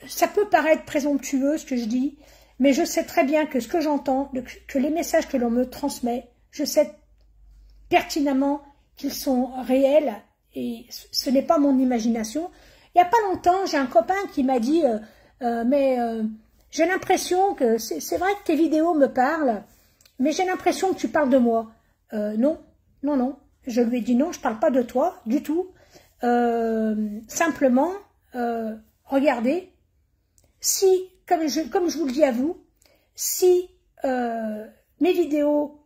ça peut paraître présomptueux ce que je dis, mais je sais très bien que ce que j'entends, que les messages que l'on me transmet, je sais pertinemment qu'ils sont réels et ce n'est pas mon imagination. Il n'y a pas longtemps, j'ai un copain qui m'a dit j'ai l'impression que c'est vrai que tes vidéos me parlent, mais j'ai l'impression que tu parles de moi. Non. Je lui ai dit non, je ne parle pas de toi du tout. Simplement, regardez, si, comme je vous le dis à vous, si mes vidéos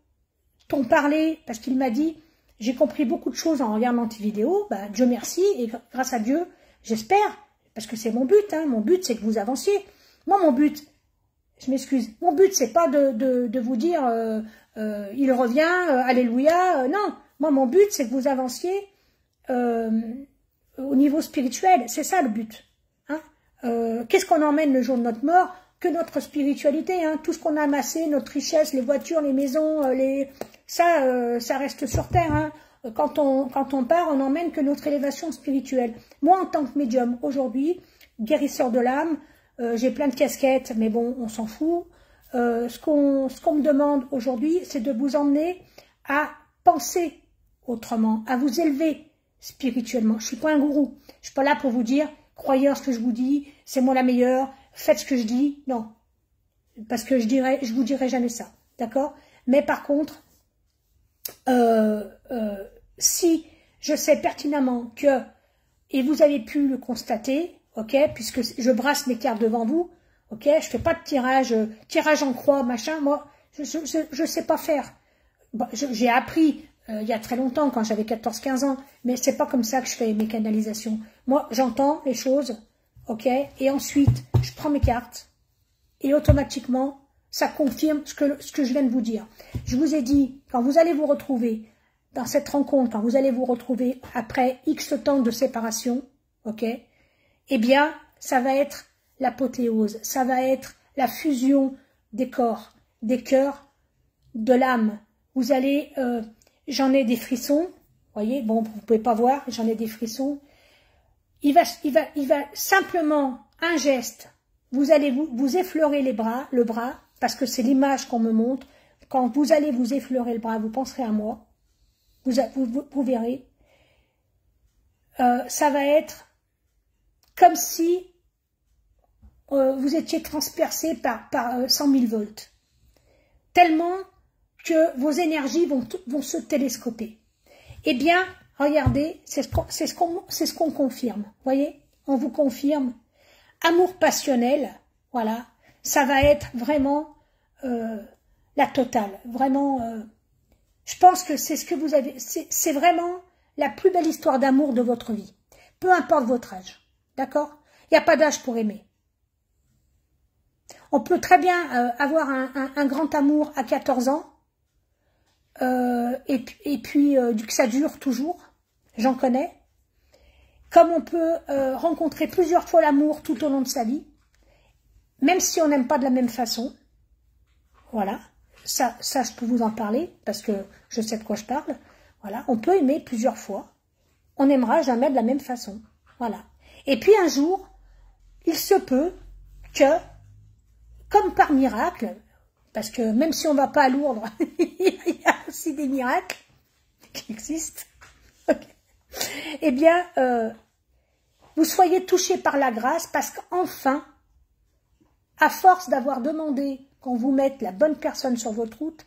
t'ont parlé, parce qu'il m'a dit, j'ai compris beaucoup de choses en regardant tes vidéos, bah, Dieu merci, et grâce à Dieu, j'espère, parce que c'est mon but, hein, mon but c'est que vous avanciez. Moi, mon but, je m'excuse, mon but c'est pas de vous dire, il revient, alléluia, non, moi mon but c'est que vous avanciez au niveau spirituel, c'est ça le but. Hein. Qu'est-ce qu'on emmène le jour de notre mort? Que notre spiritualité, hein, tout ce qu'on a amassé, notre richesse, les voitures, les maisons, ça reste sur terre. Hein. Quand on part, on n'emmène que notre élévation spirituelle. Moi, en tant que médium, aujourd'hui, guérisseur de l'âme, j'ai plein de casquettes, mais bon, on s'en fout. Ce qu'on me demande aujourd'hui, c'est de vous emmener à penser autrement, à vous élever spirituellement. Je suis pas un gourou. Je suis pas là pour vous dire, croyez en ce que je vous dis, c'est moi la meilleure, faites ce que je dis. Non. Parce que je vous dirai jamais ça. D'accord? Mais par contre, si je sais pertinemment que, et vous avez pu le constater, ok, puisque je brasse mes cartes devant vous, ok, je fais pas de tirage en croix, machin, moi, je sais pas faire. Bon, j'ai appris il y a très longtemps, quand j'avais 14-15 ans, mais c'est pas comme ça que je fais mes canalisations. Moi, j'entends les choses, ok, et ensuite, je prends mes cartes, et automatiquement, ça confirme ce que je viens de vous dire. Je vous ai dit, quand vous allez vous retrouver dans cette rencontre, quand vous allez vous retrouver après X temps de séparation, ok, eh bien, ça va être l'apothéose, ça va être la fusion des corps, des cœurs, de l'âme. Vous allez, j'en ai des frissons, voyez, bon, vous pouvez pas voir, j'en ai des frissons. Il va simplement, un geste, vous allez vous effleurer le bras, parce que c'est l'image qu'on me montre. Quand vous allez vous effleurer le bras, vous penserez à moi, vous verrez. Ça va être comme si vous étiez transpercé par 100 000 volts. Tellement que vos énergies vont se télescoper. Eh bien, regardez, c'est ce qu'on confirme. Voyez, on vous confirme. Amour passionnel, voilà, ça va être vraiment la totale. Vraiment, je pense que c'est ce que vous avez, c'est vraiment la plus belle histoire d'amour de votre vie. Peu importe votre âge, d'accord? Il n'y a pas d'âge pour aimer. On peut très bien avoir un grand amour à 14 ans, et puis que ça dure toujours, j'en connais. Comme on peut rencontrer plusieurs fois l'amour tout au long de sa vie, même si on n'aime pas de la même façon. Voilà, ça je peux vous en parler, parce que je sais de quoi je parle. Voilà, on peut aimer plusieurs fois, on n'aimera jamais de la même façon. Voilà. Et puis un jour, il se peut que, comme par miracle, parce que même si on ne va pas à Lourdes, il y a aussi des miracles qui existent, eh bien, vous soyez touchés par la grâce, parce qu'enfin, à force d'avoir demandé qu'on vous mette la bonne personne sur votre route,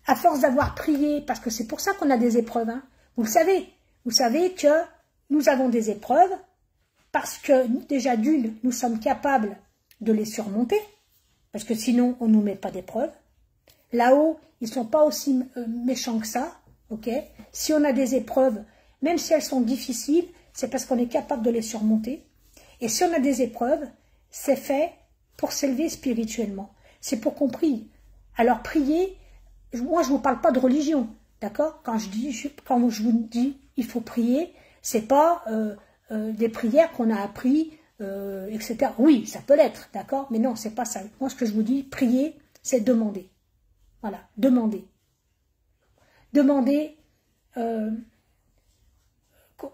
à force d'avoir prié, parce que c'est pour ça qu'on a des épreuves, hein, vous savez que nous avons des épreuves, parce que déjà d'une, nous sommes capables de les surmonter, parce que sinon on ne nous met pas d'épreuve. Là-haut, ils ne sont pas aussi méchants que ça, ok? Si on a des épreuves, même si elles sont difficiles, c'est parce qu'on est capable de les surmonter. Et si on a des épreuves, c'est fait pour s'élever spirituellement. C'est pour qu'on prie. Alors prier, moi je ne vous parle pas de religion, d'accord? Quand je vous dis il faut prier, c'est pas des prières qu'on a appris, etc. Oui, ça peut l'être, d'accord? Mais non, c'est pas ça. Moi ce que je vous dis, prier, c'est demander. Voilà, demander. Demander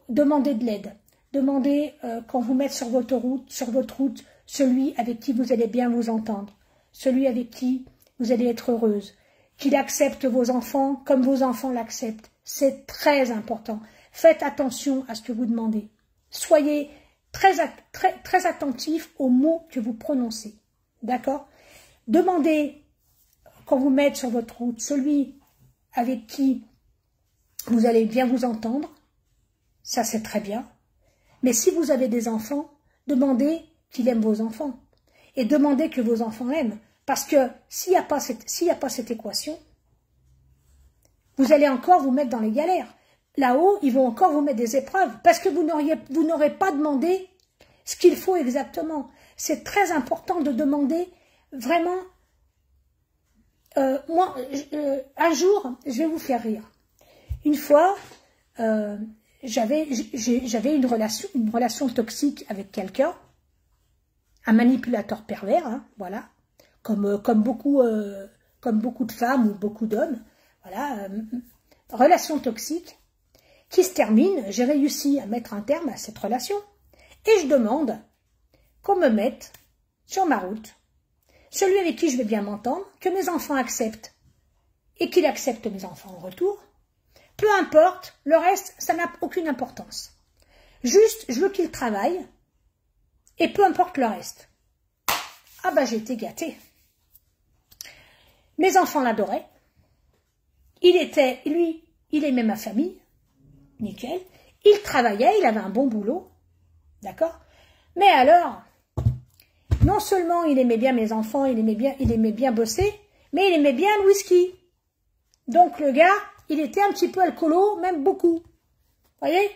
de l'aide. Demandez quand vous mettez sur votre route, celui avec qui vous allez bien vous entendre, celui avec qui vous allez être heureuse, qu'il accepte vos enfants comme vos enfants l'acceptent. C'est très important. Faites attention à ce que vous demandez. Soyez très attentifs aux mots que vous prononcez. D'accord? Demandez, quand vous mettez sur votre route, celui avec qui vous allez bien vous entendre. Ça, c'est très bien. Mais si vous avez des enfants, demandez qu'il aime vos enfants. Et demandez que vos enfants aiment. Parce que s'il n'y a pas cette équation, vous allez encore vous mettre dans les galères. Là-haut, ils vont encore vous mettre des épreuves. Parce que vous n'aurez pas demandé ce qu'il faut exactement. C'est très important de demander vraiment. Moi, un jour, je vais vous faire rire. Une fois, j'avais une relation toxique avec quelqu'un, un manipulateur pervers, hein, voilà, comme beaucoup de femmes ou beaucoup d'hommes, voilà, relation toxique qui se termine. J'ai réussi à mettre un terme à cette relation et je demande qu'on me mette sur ma route celui avec qui je vais bien m'entendre, que mes enfants acceptent et qu'il accepte mes enfants en retour. Peu importe, le reste, ça n'a aucune importance. Juste, je veux qu'il travaille et peu importe le reste. Ah bah j'ai été gâtée. Mes enfants l'adoraient. Lui, il aimait ma famille. Nickel. Il travaillait, il avait un bon boulot. D'accord? Mais alors, non seulement il aimait bien mes enfants, il aimait bien bosser, mais il aimait bien le whisky. Donc le gars, il était un petit peu alcoolo, même beaucoup. Voyez?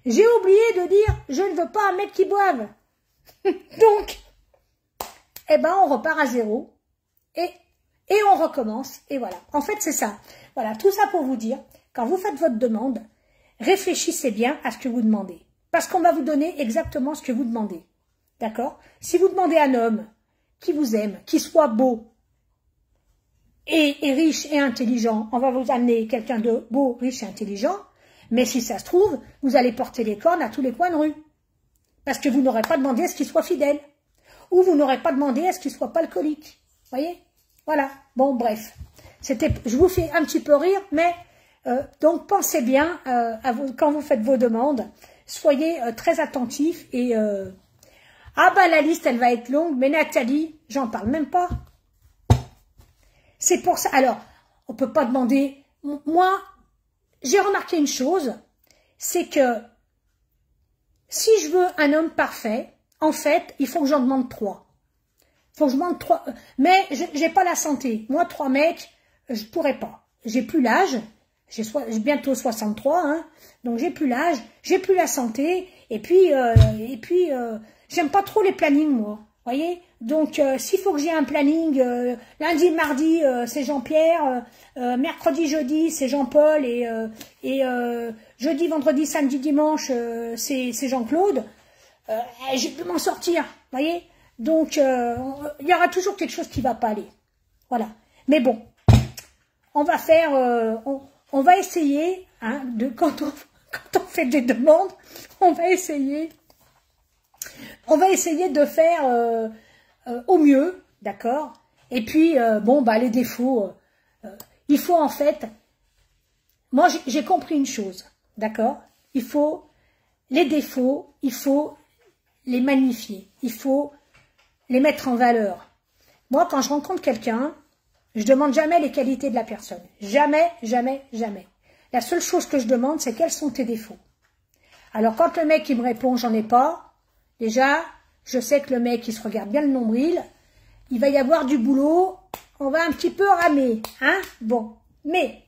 J'ai oublié de dire, je ne veux pas un mec qui boive. Donc, eh ben, on repart à zéro. Et on recommence. Et voilà. En fait, c'est ça. Voilà. Tout ça pour vous dire, quand vous faites votre demande, réfléchissez bien à ce que vous demandez. Parce qu'on va vous donner exactement ce que vous demandez. D'accord? Si vous demandez à un homme qui vous aime, qui soit beau, et riche et intelligent, on va vous amener quelqu'un de beau, riche et intelligent, mais si ça se trouve, vous allez porter les cornes à tous les coins de rue. Parce que vous n'aurez pas demandé à ce qu'il soit fidèle. Ou vous n'aurez pas demandé à ce qu'il soit pas alcoolique. Voyez? Voilà. Bon, bref. Je vous fais un petit peu rire, mais donc pensez bien quand vous faites vos demandes. Soyez très attentifs et... ah bah la liste, elle va être longue, mais Nathalie, j'en parle même pas. C'est pour ça. Alors, on peut pas demander... Moi, j'ai remarqué une chose, c'est que si je veux un homme parfait, en fait, il faut que j'en demande 3. Il faut que je demande 3. Mais j'ai pas la santé. Moi, 3 mecs, je pourrais pas. J'ai plus l'âge. J'ai bientôt 63, hein. Donc j'ai plus l'âge, j'ai plus la santé. Et puis j'aime pas trop les plannings, moi. Voyez? Donc, s'il faut que j'ai un planning, lundi, mardi, c'est Jean-Pierre, mercredi, jeudi, c'est Jean-Paul, et jeudi, vendredi, samedi, dimanche, c'est Jean-Claude, je peux m'en sortir, voyez? Donc, il y aura toujours quelque chose qui va pas aller. Voilà. Mais bon, on va faire, on va essayer, hein, quand on fait des demandes, on va essayer de faire au mieux, d'accord? Et puis, bon, bah, les défauts, il faut en fait... Moi, j'ai compris une chose, d'accord? Les défauts, il faut les magnifier, il faut les mettre en valeur. Moi, quand je rencontre quelqu'un, je demande jamais les qualités de la personne. Jamais, jamais, jamais. La seule chose que je demande, c'est quels sont tes défauts. Alors, quand le mec, il me répond, j'en ai pas, Déjà, je sais que le mec, il se regarde bien le nombril. Il va y avoir du boulot. On va un petit peu ramer, hein? Bon. Mais,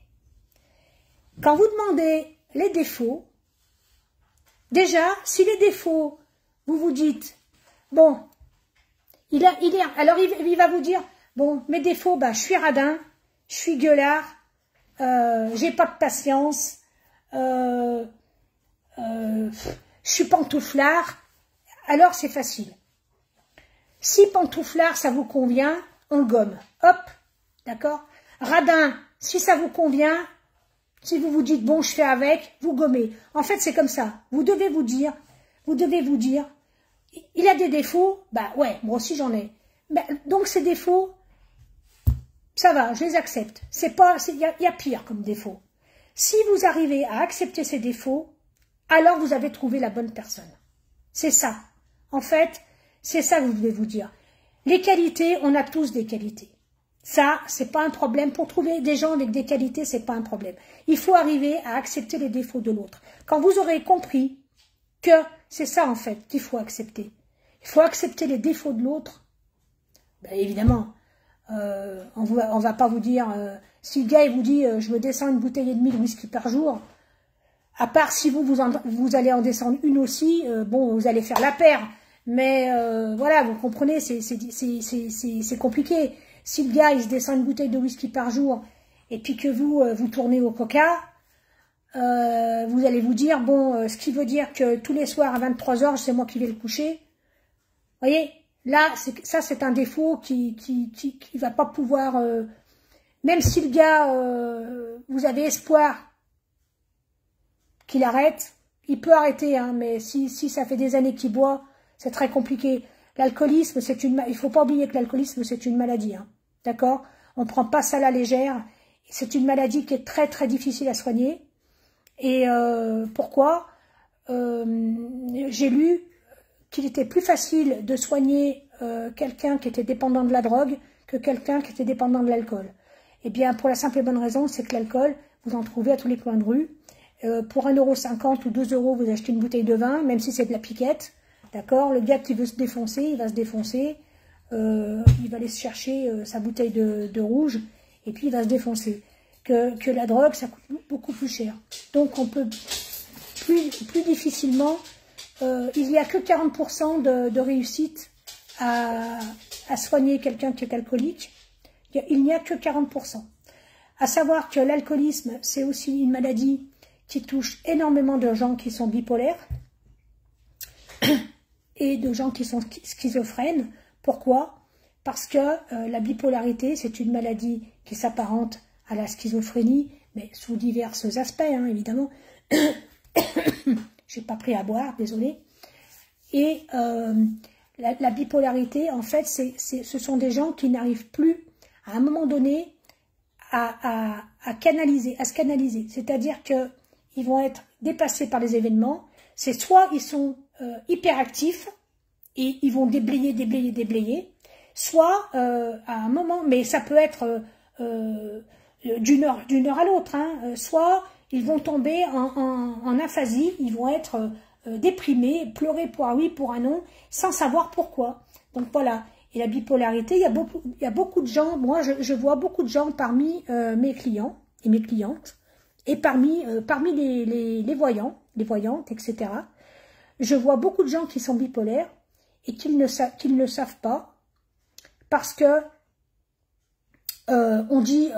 quand vous demandez les défauts, déjà, si les défauts, vous vous dites, bon, alors il va vous dire, bon, mes défauts, bah, je suis radin, je suis gueulard, j'ai pas de patience, je suis pantouflard, alors c'est facile. Si pantouflard, ça vous convient, on le gomme. Hop, d'accord? Radin, si ça vous convient, si vous vous dites, bon, je fais avec, vous gommez. En fait, c'est comme ça. Vous devez vous dire, il a des défauts, bah ouais, moi aussi j'en ai. Bah, donc ces défauts, ça va, je les accepte. Il y a pire comme défaut. Si vous arrivez à accepter ces défauts, alors vous avez trouvé la bonne personne. C'est ça. En fait, c'est ça que vous devez vous dire. Les qualités, on a tous des qualités. Ça, c'est pas un problème. Pour trouver des gens avec des qualités, c'est pas un problème. Il faut arriver à accepter les défauts de l'autre. Quand vous aurez compris que c'est ça, en fait, qu'il faut accepter. Il faut accepter les défauts de l'autre. Ben, évidemment, on va pas vous dire, si le gars il vous dit, je me descends une bouteille et demie de whisky par jour, à part si vous allez en descendre une aussi, bon, vous allez faire la paire. Mais voilà, vous comprenez, c'est compliqué. Si le gars, il se descend une bouteille de whisky par jour, et puis que vous tournez au coca, vous allez vous dire, bon, ce qui veut dire que tous les soirs à 23 h, c'est moi qui vais le coucher. Vous voyez, là, ça c'est un défaut qui va pas pouvoir, même si le gars, vous avez espoir qu'il arrête, il peut arrêter, hein, mais si ça fait des années qu'il boit, c'est très compliqué. L'alcoolisme, il faut pas oublier que l'alcoolisme, c'est une maladie, hein, d'accord? On prend pas ça à la légère. C'est une maladie qui est très très difficile à soigner. Et pourquoi? J'ai lu qu'il était plus facile de soigner quelqu'un qui était dépendant de la drogue que quelqu'un qui était dépendant de l'alcool. Eh bien, pour la simple et bonne raison, c'est que l'alcool, vous en trouvez à tous les coins de rue. Pour 1,50 € ou 2 €, vous achetez une bouteille de vin, même si c'est de la piquette. D'accord? Le gars qui veut se défoncer, il va se défoncer. Il va aller se chercher sa bouteille de rouge et puis il va se défoncer. Que la drogue, ça coûte beaucoup plus cher. Donc on peut plus difficilement, il n'y a que 40% de réussite à soigner quelqu'un qui est alcoolique. Il n'y a que 40%. À savoir que l'alcoolisme, c'est aussi une maladie qui touche énormément de gens qui sont bipolaires et de gens qui sont schizophrènes. Pourquoi? Parce que la bipolarité, c'est une maladie qui s'apparente à la schizophrénie, mais sous divers aspects, hein, évidemment. J'ai pas pris à boire, désolé. Et la bipolarité, en fait, ce sont des gens qui n'arrivent plus, à un moment donné, à se canaliser. C'est-à-dire qu'ils vont être dépassés par les événements. C'est soit ils sont hyperactifs et ils vont déblayer, soit à un moment, mais ça peut être d'une heure à l'autre, hein, soit ils vont tomber en aphasie, ils vont être déprimés, pleurer pour un oui, pour un non, sans savoir pourquoi. Donc voilà. Et la bipolarité, il y a beaucoup de gens, moi je vois beaucoup de gens parmi mes clients et mes clientes, et parmi les voyants, les voyantes, etc. Je vois beaucoup de gens qui sont bipolaires et qu'ils ne savent pas, parce que on dit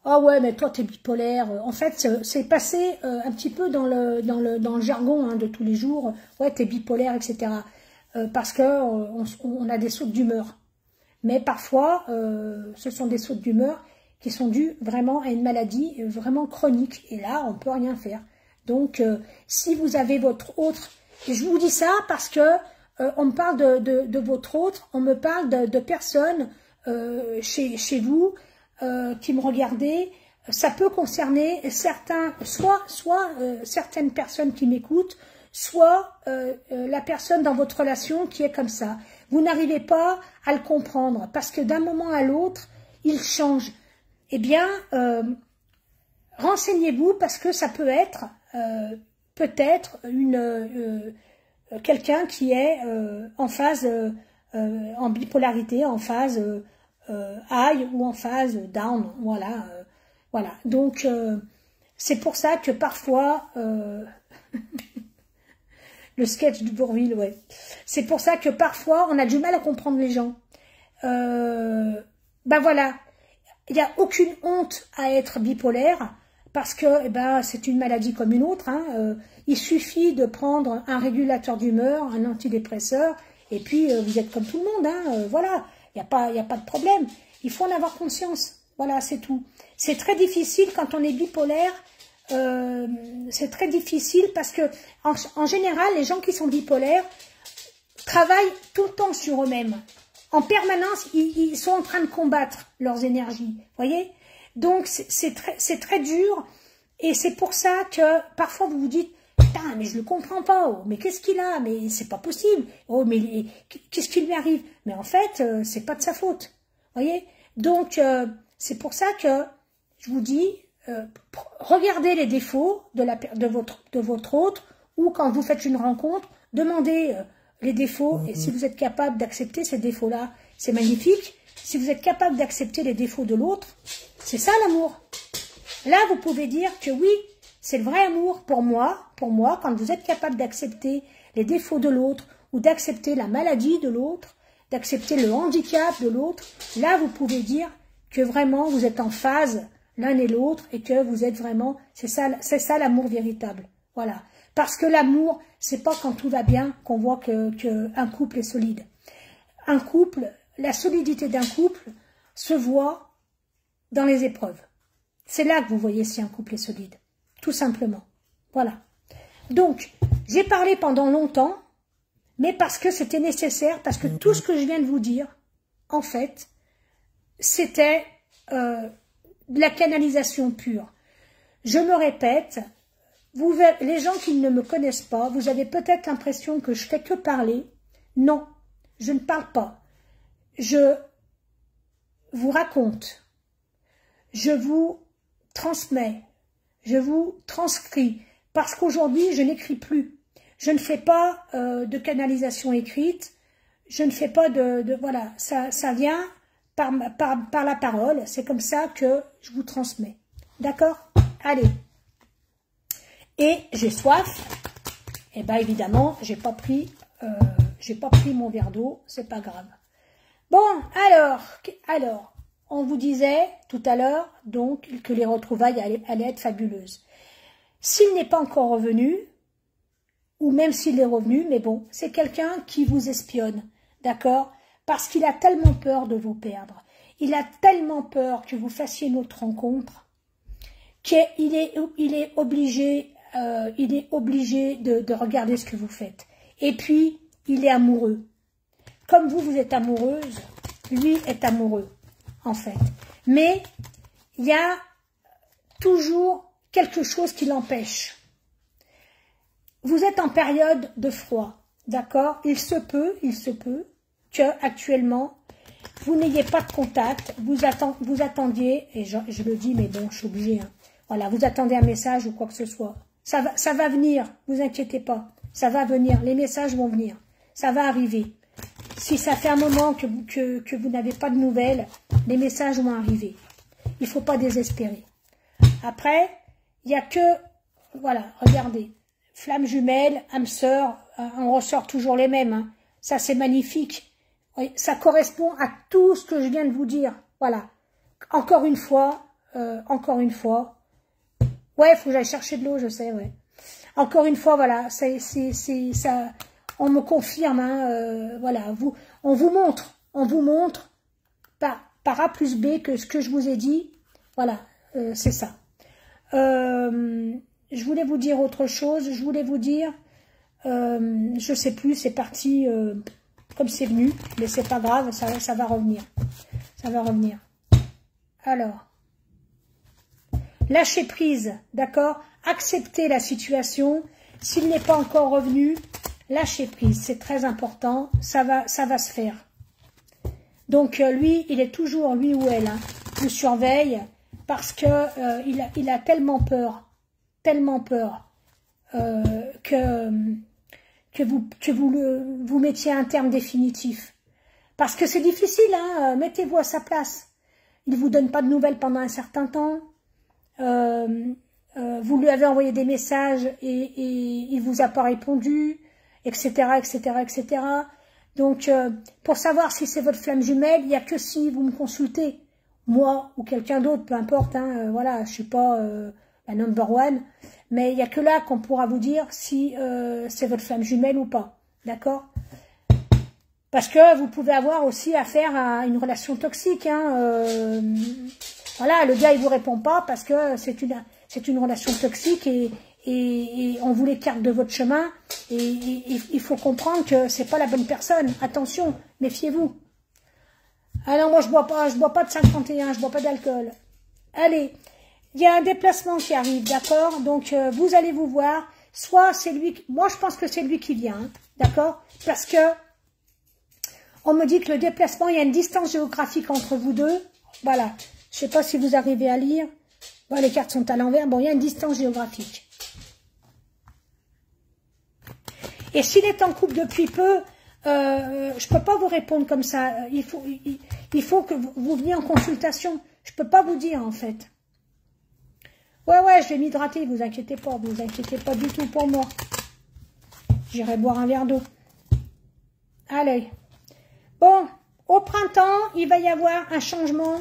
ah ouais, mais toi t'es bipolaire. En fait, c'est passé un petit peu dans le jargon, hein, de tous les jours. Ouais, t'es bipolaire, etc. Parce que on a des sautes d'humeur. Mais parfois, ce sont des sautes d'humeur qui sont dues vraiment à une maladie vraiment chronique. Et là, on peut rien faire. Donc, si vous avez votre autre, et je vous dis ça parce que on me parle de votre autre, on me parle de personnes chez vous qui me regardez. Ça peut concerner certains, soit certaines personnes qui m'écoutent, soit la personne dans votre relation qui est comme ça. Vous n'arrivez pas à le comprendre parce que d'un moment à l'autre, il change. Eh bien, renseignez-vous parce que ça peut être peut-être quelqu'un qui est en phase, en bipolarité, en phase high ou en phase down, voilà. Voilà, donc c'est pour ça que parfois, le sketch de Bourvil, ouais, c'est pour ça que parfois on a du mal à comprendre les gens. Ben voilà, il n'y a aucune honte à être bipolaire, parce que c'est une maladie comme une autre, hein. Il suffit de prendre un régulateur d'humeur, un antidépresseur, et puis vous êtes comme tout le monde, hein. Voilà, il n'y a pas de problème, il faut en avoir conscience. Voilà, c'est tout. C'est très difficile quand on est bipolaire, c'est très difficile parce que, en général, les gens qui sont bipolaires travaillent tout le temps sur eux-mêmes. En permanence, ils sont en train de combattre leurs énergies, voyez. Donc, c'est très dur et c'est pour ça que parfois vous vous dites « Putain, mais je le comprends pas, oh, mais qu'est-ce qu'il a? Mais c'est pas possible. Oh, mais qu'est-ce qui lui arrive ?» Mais en fait, c'est pas de sa faute, voyez. Donc, c'est pour ça que je vous dis, regardez les défauts de votre autre, ou quand vous faites une rencontre, demandez les défauts, et si vous êtes capable d'accepter ces défauts-là, c'est magnifique. Si vous êtes capable d'accepter les défauts de l'autre, c'est ça l'amour. Là, vous pouvez dire que oui, c'est le vrai amour pour moi, quand vous êtes capable d'accepter les défauts de l'autre, ou d'accepter la maladie de l'autre, d'accepter le handicap de l'autre, là, vous pouvez dire que vraiment vous êtes en phase l'un et l'autre et que vous êtes vraiment, c'est ça l'amour véritable. Voilà. Parce que l'amour, c'est pas quand tout va bien qu'on voit que un couple est solide. Un couple, la solidité d'un couple se voit dans les épreuves. C'est là que vous voyez si un couple est solide. Tout simplement. Voilà. Donc, j'ai parlé pendant longtemps, mais parce que c'était nécessaire, parce que tout ce que je viens de vous dire, en fait, c'était de la canalisation pure. Je me répète, les gens qui ne me connaissent pas, vous avez peut-être l'impression que je fais que parler. Non, je ne parle pas. Je vous raconte, je vous transmets, je vous transcris, parce qu'aujourd'hui, je n'écris plus. Je ne fais pas de canalisation écrite, je ne fais pas voilà, ça vient par la parole, c'est comme ça que je vous transmets. D'accord? Allez. Et j'ai soif, et bien évidemment, j'ai pas pris mon verre d'eau, c'est pas grave. Bon, alors, on vous disait tout à l'heure, donc, que les retrouvailles allaient être fabuleuses. S'il n'est pas encore revenu, ou même s'il est revenu, mais bon, c'est quelqu'un qui vous espionne, d'accord? Parce qu'il a tellement peur de vous perdre. Il a tellement peur que vous fassiez une autre rencontre qu'il est obligé de regarder ce que vous faites. Et puis, il est amoureux. Comme vous êtes amoureuse, lui est amoureux, en fait. Mais il y a toujours quelque chose qui l'empêche. Vous êtes en période de froid, d'accord? Il se peut que actuellement vous n'ayez pas de contact, vous attendiez, et je le dis, mais bon, je suis obligée, hein. Voilà, vous attendez un message ou quoi que ce soit. Ça va venir, vous inquiétez pas, ça va venir, les messages vont venir, ça va arriver. Si ça fait un moment que vous n'avez pas de nouvelles, les messages vont arriver. Il ne faut pas désespérer. Après, il n'y a que, voilà, regardez, flamme jumelle, âme sœur, on ressort toujours les mêmes, hein. Ça c'est magnifique. Oui, ça correspond à tout ce que je viens de vous dire. Voilà. Encore une fois. Ouais, il faut que j'aille chercher de l'eau, je sais, ouais. Encore une fois, voilà, ça, on me confirme, hein, voilà, on vous montre par A plus B que ce que je vous ai dit, voilà, c'est ça. Je voulais vous dire autre chose, je voulais vous dire, je sais plus, c'est parti comme c'est venu, mais c'est pas grave, ça va revenir, ça va revenir. Alors, lâchez prise, d'accord? Acceptez la situation. S'il n'est pas encore revenu, lâchez prise, c'est très important. Ça va se faire. Donc lui, il est toujours, lui ou elle, hein, je surveille parce que il a tellement peur vous mettiez un terme définitif. Parce que c'est difficile, hein, mettez-vous à sa place. Il ne vous donne pas de nouvelles pendant un certain temps. Vous lui avez envoyé des messages et il vous a pas répondu, etc., etc., etc. Donc, pour savoir si c'est votre flamme jumelle, il n'y a que si vous me consultez. Moi ou quelqu'un d'autre, peu importe, hein, voilà, je suis pas la number one, mais il n'y a que là qu'on pourra vous dire si c'est votre flamme jumelle ou pas, d'accord? Parce que vous pouvez avoir aussi affaire à une relation toxique, hein, voilà, le gars il vous répond pas parce que c'est une relation toxique et on vous l'écarte de votre chemin et il faut comprendre que c'est pas la bonne personne. Attention, méfiez-vous. Ah non, moi je bois pas de 51, je bois pas d'alcool. Allez, il y a un déplacement qui arrive, d'accord? Donc vous allez vous voir, soit c'est lui, moi je pense que c'est lui qui vient, hein, d'accord? Parce que on me dit que le déplacement, il y a une distance géographique entre vous deux. Voilà, je sais pas si vous arrivez à lire. Bon, les cartes sont à l'envers, bon, il y a une distance géographique. Et s'il est en couple depuis peu, je peux pas vous répondre comme ça. Il faut que vous veniez en consultation. Je peux pas vous dire, en fait. Ouais, je vais m'hydrater, vous inquiétez pas du tout pour moi. J'irai boire un verre d'eau. Allez. Bon, au printemps, il va y avoir un changement.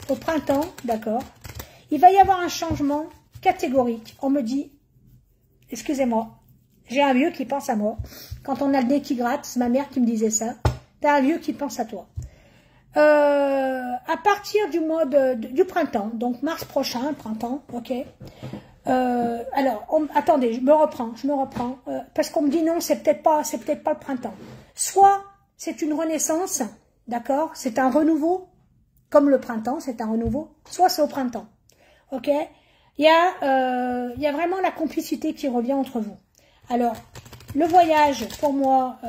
Au printemps, d'accord. Il va y avoir un changement catégorique. On me dit, excusez-moi, j'ai un vieux qui pense à moi. Quand on a le nez qui gratte, c'est ma mère qui me disait ça. T'as un vieux qui pense à toi. À partir du mois du printemps, donc mars prochain, printemps, ok. Alors, attendez, je me reprends, parce qu'on me dit non, c'est peut-être pas le printemps. Soit c'est une renaissance, d'accord, c'est un renouveau, comme le printemps, c'est un renouveau. Soit c'est au printemps, ok. Il y a vraiment la complicité qui revient entre vous. Alors, le voyage, pour moi,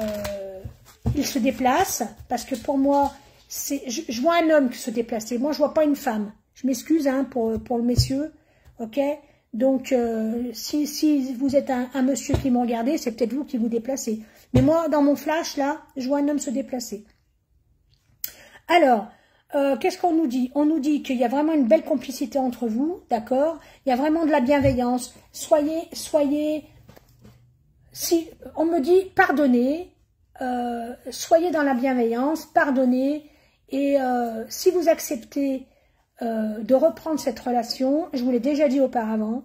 il se déplace, parce que pour moi, je vois un homme qui se déplace. Moi, je vois pas une femme. Je m'excuse hein, pour le messieurs, ok. Donc, si vous êtes un monsieur qui me regardez, c'est peut-être vous qui vous déplacez. Mais moi, dans mon flash, là, je vois un homme se déplacer. Alors, qu'est-ce qu'on nous dit? On nous dit qu'il y a vraiment une belle complicité entre vous, d'accord? Il y a vraiment de la bienveillance. Soyez, si on me dit pardonnez, soyez dans la bienveillance, pardonnez, et si vous acceptez de reprendre cette relation, je vous l'ai déjà dit auparavant,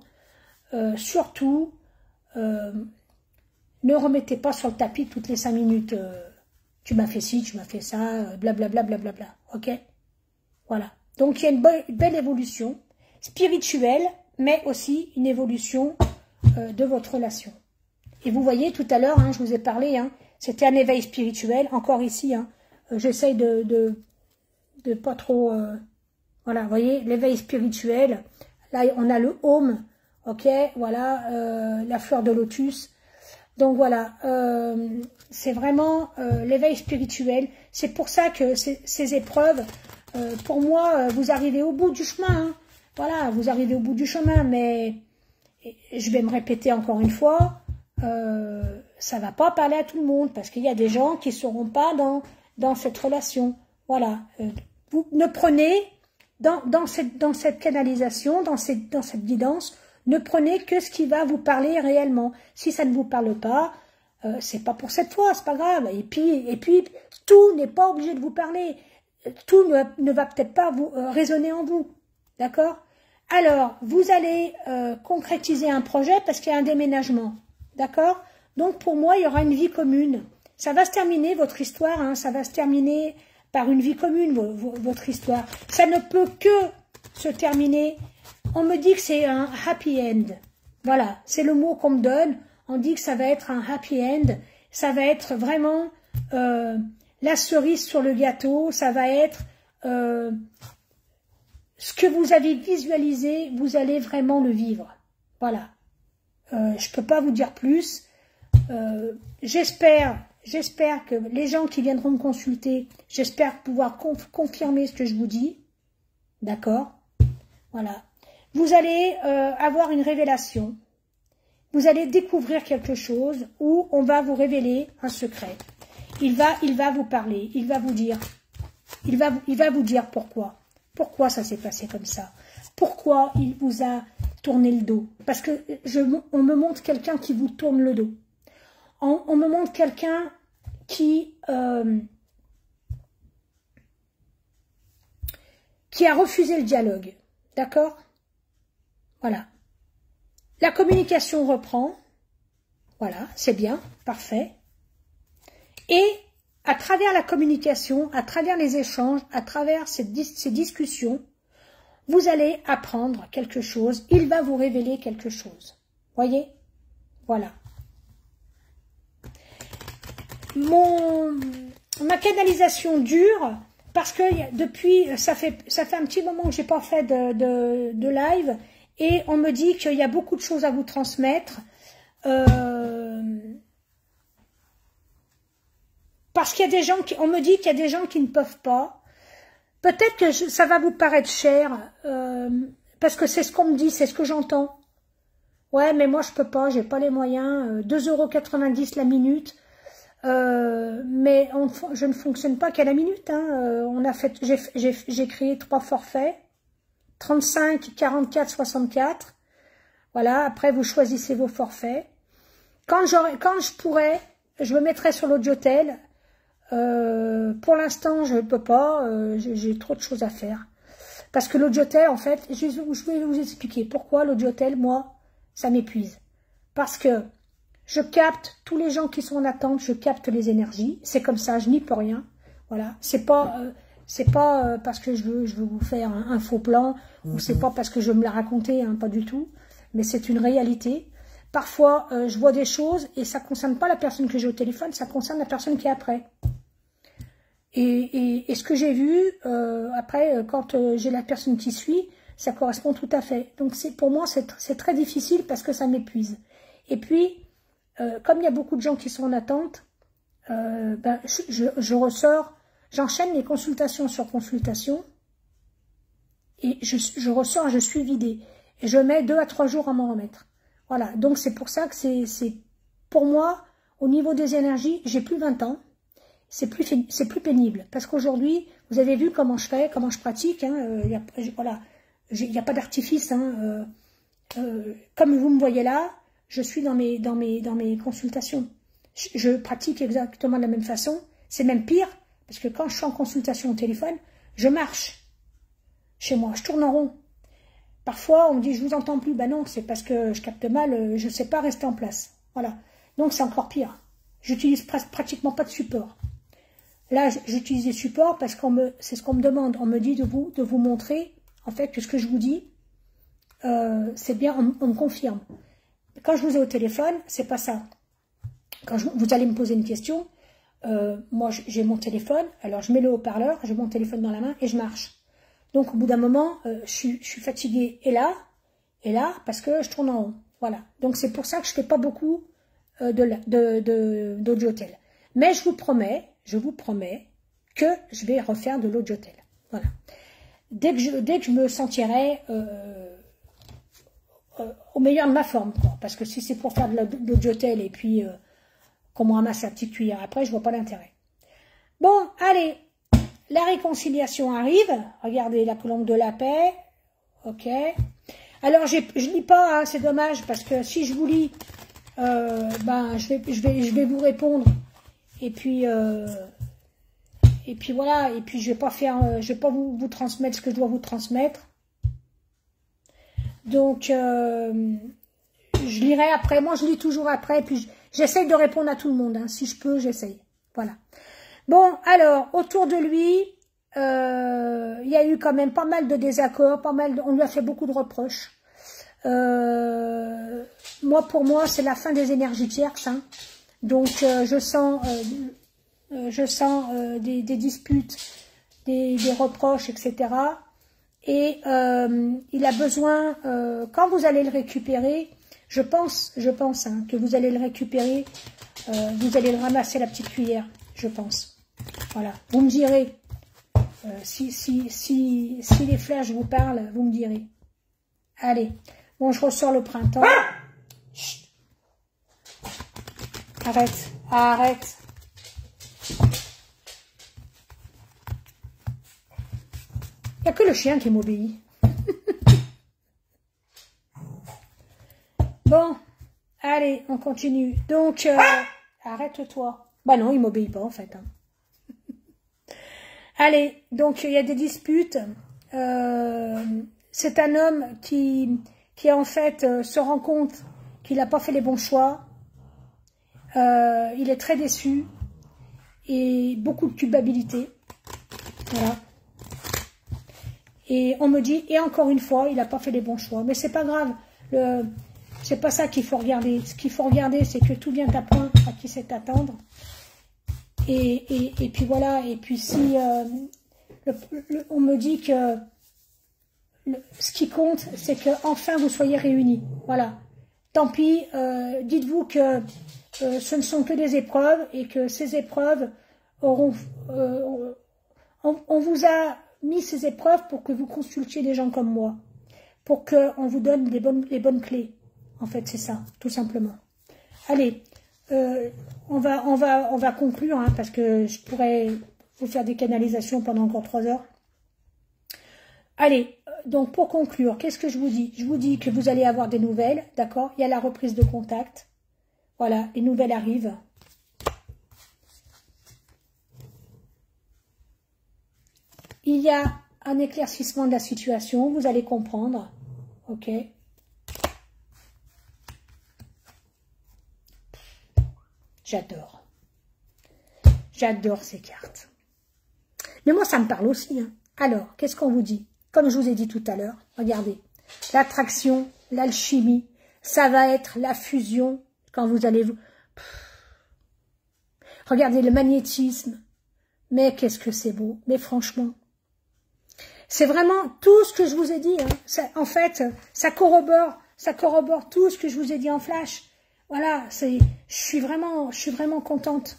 surtout, ne remettez pas sur le tapis toutes les 5 minutes, tu m'as fait ci, tu m'as fait ça, blablabla, blablabla, ok? Voilà. Donc il y a une belle évolution spirituelle, mais aussi une évolution de votre relation. Et vous voyez, tout à l'heure, hein, je vous ai parlé, hein, c'était un éveil spirituel, encore ici, hein, j'essaye de pas trop... voilà, vous voyez, l'éveil spirituel, là on a le home, ok, voilà, la fleur de lotus. Donc voilà, c'est vraiment l'éveil spirituel. C'est pour ça que ces épreuves, pour moi, vous arrivez au bout du chemin. Hein. Voilà, vous arrivez au bout du chemin, mais je vais me répéter encore une fois, ça va pas parler à tout le monde, parce qu'il y a des gens qui ne seront pas dans cette relation. Voilà, vous ne prenez, dans cette canalisation, dans cette guidance, ne prenez que ce qui va vous parler réellement. Si ça ne vous parle pas, c'est pas pour cette fois, c'est pas grave. Et puis tout n'est pas obligé de vous parler. Tout ne va peut-être pas vous résonner en vous. D'accord? Alors, vous allez concrétiser un projet parce qu'il y a un déménagement. D'accord? Donc, pour moi, il y aura une vie commune. Ça va se terminer, votre histoire, hein, ça va se terminer par une vie commune, votre histoire. Ça ne peut que se terminer. On me dit que c'est un happy end. Voilà, c'est le mot qu'on me donne. On dit que ça va être un happy end. Ça va être vraiment la cerise sur le gâteau. Ça va être ce que vous avez visualisé, vous allez vraiment le vivre. Voilà. Je peux pas vous dire plus. J'espère que les gens qui viendront me consulter, j'espère pouvoir confirmer ce que je vous dis. D'accord? Voilà. Vous allez avoir une révélation. vous allez découvrir quelque chose où on va vous révéler un secret. Il va vous parler, il va vous dire, il va vous dire pourquoi. Pourquoi ça s'est passé comme ça? Pourquoi il vous a tourné le dos? Parce que on me montre quelqu'un qui vous tourne le dos. On me montre quelqu'un qui a refusé le dialogue. D'accord? Voilà. La communication reprend. Voilà, c'est bien, parfait. Et à travers la communication, à travers les échanges, à travers ces discussions, vous allez apprendre quelque chose. Il va vous révéler quelque chose. Voyez? Voilà. Ma canalisation dure parce que depuis, ça fait un petit moment que j'ai pas fait de live et on me dit qu'il y a beaucoup de choses à vous transmettre. Parce qu'il y a des gens on me dit qu'il y a des gens qui ne peuvent pas. Peut-être que ça va vous paraître cher, parce que c'est ce qu'on me dit, c'est ce que j'entends. Ouais, mais moi je peux pas, j'ai pas les moyens. 2,90 € la minute. Mais je ne fonctionne pas qu'à la minute. Hein. J'ai créé 3 forfaits. 35, 44, 64. Voilà, après vous choisissez vos forfaits. Quand je pourrai, je me mettrai sur l'Audiotel. Pour l'instant, je ne peux pas, j'ai trop de choses à faire. Parce que l'Audiotel, en fait, je vais vous expliquer pourquoi l'Audiotel, moi, ça m'épuise. Parce que je capte tous les gens qui sont en attente, je capte les énergies. C'est comme ça, je n'y peux rien. Voilà, c'est pas parce que je veux vous faire un faux plan, ou c'est pas parce que je veux me la raconter, hein, pas du tout. Mais c'est une réalité. Parfois, je vois des choses et ça ne concerne pas la personne que j'ai au téléphone, ça concerne la personne qui est après. Et ce que j'ai vu, après, quand j'ai la personne qui suit, ça correspond tout à fait. Donc pour moi, c'est très difficile parce que ça m'épuise. Et puis, comme il y a beaucoup de gens qui sont en attente, je ressors, j'enchaîne les consultations sur consultations, et je ressors, je suis vidée. Et je mets 2 à 3 jours à m'en remettre. Voilà, donc c'est pour ça que c'est pour moi, au niveau des énergies, j'ai plus 20 ans. C'est plus pénible. Parce qu'aujourd'hui, vous avez vu comment je fais, comment je pratique. Hein, voilà, il n'y a pas d'artifice. Hein, comme vous me voyez là, je suis dans mes consultations. Je pratique exactement de la même façon. C'est même pire, parce que quand je suis en consultation au téléphone, je marche chez moi, je tourne en rond. Parfois, on me dit, je vous entends plus. Ben non, c'est parce que je capte mal, je ne sais pas rester en place. Voilà. Donc, c'est encore pire. J'utilise pratiquement pas de support. Là, j'utilise des supports parce c'est ce qu'on me demande. On me dit de vous montrer, en fait, que ce que je vous dis, c'est bien, on me confirme. Quand je vous ai au téléphone, c'est pas ça. Quand vous allez me poser une question, moi, j'ai mon téléphone, alors je mets le haut-parleur, j'ai mon téléphone dans la main et je marche. Donc, au bout d'un moment, je suis fatiguée et là, parce que je tourne en rond. Voilà. Donc, c'est pour ça que je fais pas beaucoup d'Audiotel. Mais je vous promets que je vais refaire de l'Audiotel. Voilà. Dès que je me sentirai au meilleur de ma forme, quoi. Parce que si c'est pour faire de l'Audiotel et puis qu'on me ramasse la petite cuillère après, je vois pas l'intérêt. Bon, allez. La réconciliation arrive. Regardez la colombe de la paix. Ok. Alors, je lis pas, hein, c'est dommage, parce que si je vous lis, je vais vous répondre. Et puis voilà. Et puis, je vais pas vous transmettre ce que je dois vous transmettre. Donc, je lirai après. Moi, je lis toujours après. Et puis, j'essaye de répondre à tout le monde. Hein. Si je peux, j'essaye. Voilà. Bon, alors, autour de lui, il y a eu quand même pas mal de désaccords, on lui a fait beaucoup de reproches. Pour moi, c'est la fin des énergies tierces. Hein. Donc, je sens des disputes, des reproches, etc. Et il a besoin, quand vous allez le récupérer, je pense hein, que vous allez le récupérer, vous allez le ramasser la petite cuillère, je pense. Voilà, vous me direz, si les flashs vous parlent, vous me direz. Allez, bon, je ressors le printemps. Chut, Arrête, arrête. Il n'y a que le chien qui m'obéit. Bon, allez, on continue. Donc, arrête-toi. Bah non, il m'obéit pas en fait. Hein. Allez, donc il y a des disputes. C'est un homme qui en fait se rend compte qu'il n'a pas fait les bons choix. Il est très déçu et beaucoup de culpabilité. Voilà. Et on me dit, et encore une fois, il n'a pas fait les bons choix. Mais c'est pas grave. C'est pas ça qu'il faut regarder. Ce qu'il faut regarder, c'est que tout vient à point à qui c'est attendre. Et puis voilà. Et puis si on me dit que ce qui compte, c'est que enfin vous soyez réunis. Voilà. Tant pis. Dites-vous que ce ne sont que des épreuves et que ces épreuves auront. On vous a mis ces épreuves pour que vous consultiez des gens comme moi, pour qu'on vous donne les bonnes clés. En fait, c'est ça, tout simplement. Allez, on va conclure, hein, parce que je pourrais vous faire des canalisations pendant encore 3 heures. Allez, donc pour conclure, qu'est-ce que je vous dis? Je vous dis que vous allez avoir des nouvelles, d'accord? Il y a la reprise de contact. Voilà, les nouvelles arrivent. Il y a un éclaircissement de la situation, vous allez comprendre, ok? J'adore. J'adore ces cartes. Mais moi, ça me parle aussi. Hein. Alors, qu'est-ce qu'on vous dit? Comme je vous ai dit tout à l'heure, regardez. L'attraction, l'alchimie, ça va être la fusion quand vous allez... Regardez le magnétisme. Mais qu'est-ce que c'est beau. Mais franchement... C'est vraiment tout ce que je vous ai dit. Hein. En fait, ça corrobore tout ce que je vous ai dit en flash. Voilà, je suis vraiment contente.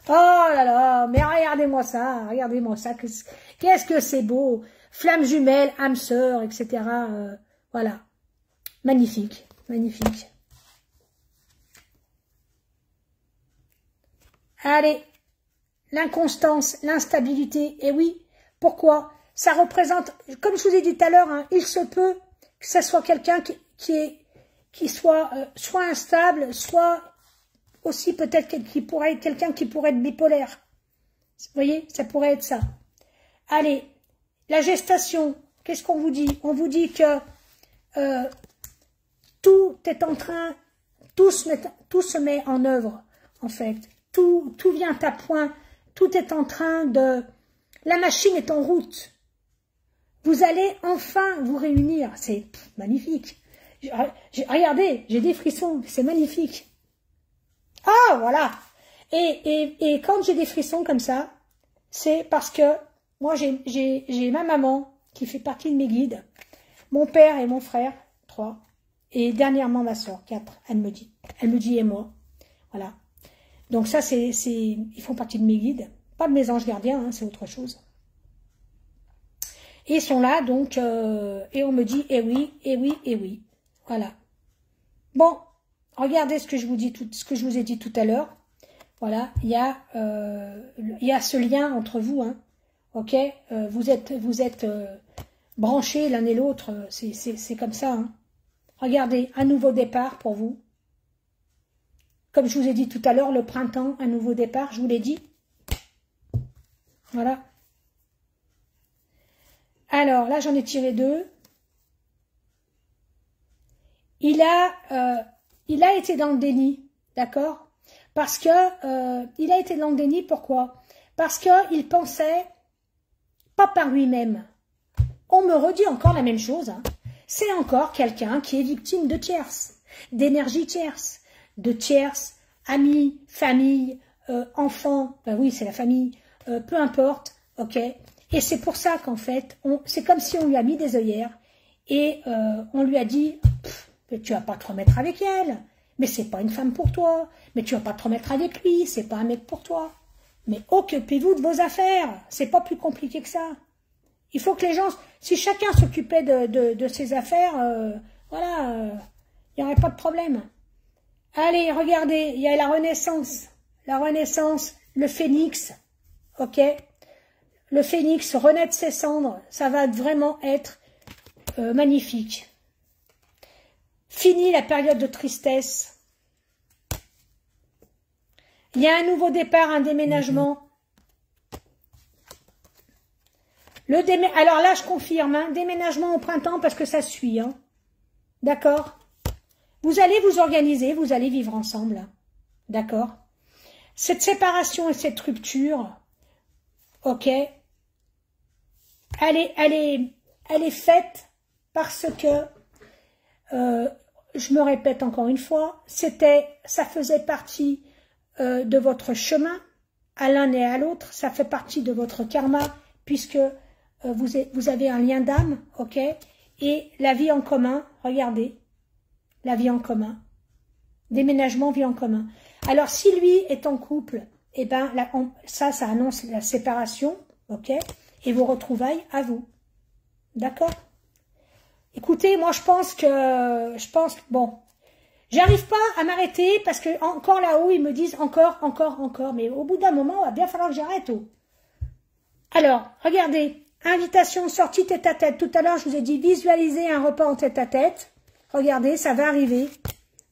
Oh là là, mais regardez-moi ça. Qu'est-ce que c'est beau. Flamme jumelle, âme sœur, etc. Voilà. Magnifique, magnifique. Allez, l'inconstance, l'instabilité, et oui, pourquoi? Ça représente, comme je vous ai dit tout à l'heure, hein, il se peut que ce soit quelqu'un qui soit soit instable, soit aussi peut-être qui pourrait être quelqu'un qui pourrait être bipolaire. Vous voyez, ça pourrait être ça. Allez, la gestation, qu'est-ce qu'on vous dit? On vous dit que tout est en train, tout se met en œuvre, en fait. Tout vient à point, tout est en train de... La machine est en route. Vous allez enfin vous réunir. C'est magnifique. Regardez, j'ai des frissons. C'est magnifique. Ah, voilà. Et quand j'ai des frissons comme ça, c'est parce que moi, j'ai ma maman qui fait partie de mes guides, mon père et mon frère, 3, et dernièrement ma soeur, 4. Elle me dit et moi. Voilà. Donc ça, ils font partie de mes guides. Pas de mes anges gardiens, hein, c'est autre chose. Et ils sont là, donc, et on me dit, eh oui, eh oui, eh oui. Voilà. Bon, regardez ce que je vous ai dit tout à l'heure. Voilà, il y a ce lien entre vous, hein. Ok, vous êtes branchés l'un et l'autre, c'est comme ça. Hein. Regardez, un nouveau départ pour vous. Comme je vous ai dit tout à l'heure, le printemps, un nouveau départ, je vous l'ai dit. Voilà. Alors, là, j'en ai tiré 2. Il a été dans le déni, d'accord? Parce que, il a été dans le déni, pourquoi? Parce qu'il pensait pas par lui-même. On me redit encore la même chose. Hein. C'est encore quelqu'un qui est victime de tierces, d'énergie tierce, de tierces, amis, famille, enfants, ben oui, c'est la famille, peu importe, ok? Et c'est pour ça qu'en fait, c'est comme si on lui a mis des œillères et on lui a dit, mais tu vas pas te remettre avec elle, mais c'est pas une femme pour toi, mais tu vas pas te remettre avec lui, c'est pas un mec pour toi. Mais occupez-vous de vos affaires, c'est pas plus compliqué que ça. Il faut que les gens, si chacun s'occupait de ses affaires, voilà, il n'y aurait pas de problème. Allez, regardez, il y a la Renaissance. La Renaissance, le phénix, ok? Le phénix renaît de ses cendres, ça va vraiment être magnifique. Fini la période de tristesse. Il y a un nouveau départ, un déménagement. Alors là, je confirme, hein, déménagement au printemps parce que ça suit. Hein. D'accord? Vous allez vous organiser, vous allez vivre ensemble. D'accord? Cette séparation et cette rupture, ok, elle est faite parce que, je me répète encore une fois, ça faisait partie de votre chemin, à l'un et à l'autre, ça fait partie de votre karma, puisque vous avez un lien d'âme, ok, et la vie en commun, regardez, la vie en commun, déménagement, vie en commun. Alors, si lui est en couple, eh ben, ça annonce la séparation, ok, et vos retrouvailles à vous. D'accord? Écoutez, moi, je pense, bon, j'arrive pas à m'arrêter parce que encore là-haut, ils me disent encore, mais au bout d'un moment, il va bien falloir que j'arrête. Oh. Alors, regardez, invitation, sortie tête-à-tête. Tout à l'heure, je vous ai dit visualiser un repas en tête-à-tête. Regardez, ça va arriver.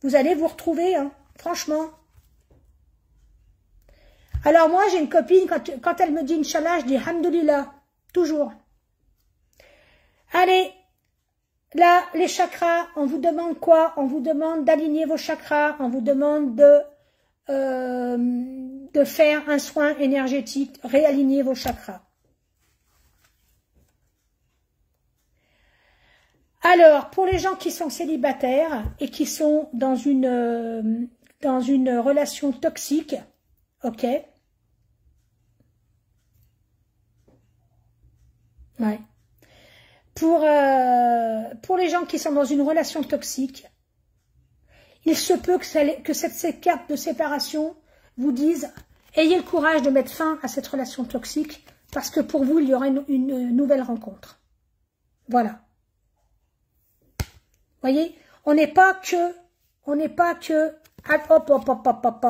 Vous allez vous retrouver, hein, franchement. Alors moi, j'ai une copine, quand elle me dit Inch'Allah, je dis Alhamdoulilah, toujours. Allez, là, les chakras, on vous demande quoi? On vous demande d'aligner vos chakras, on vous demande de faire un soin énergétique, réaligner vos chakras. Alors, pour les gens qui sont célibataires et qui sont dans une relation toxique, ok? Ouais. Pour les gens qui sont dans une relation toxique, il se peut que cette carte de séparation vous dise « Ayez le courage de mettre fin à cette relation toxique parce que pour vous, il y aura une nouvelle rencontre. » Voilà. Vous voyez, on n'est pas que,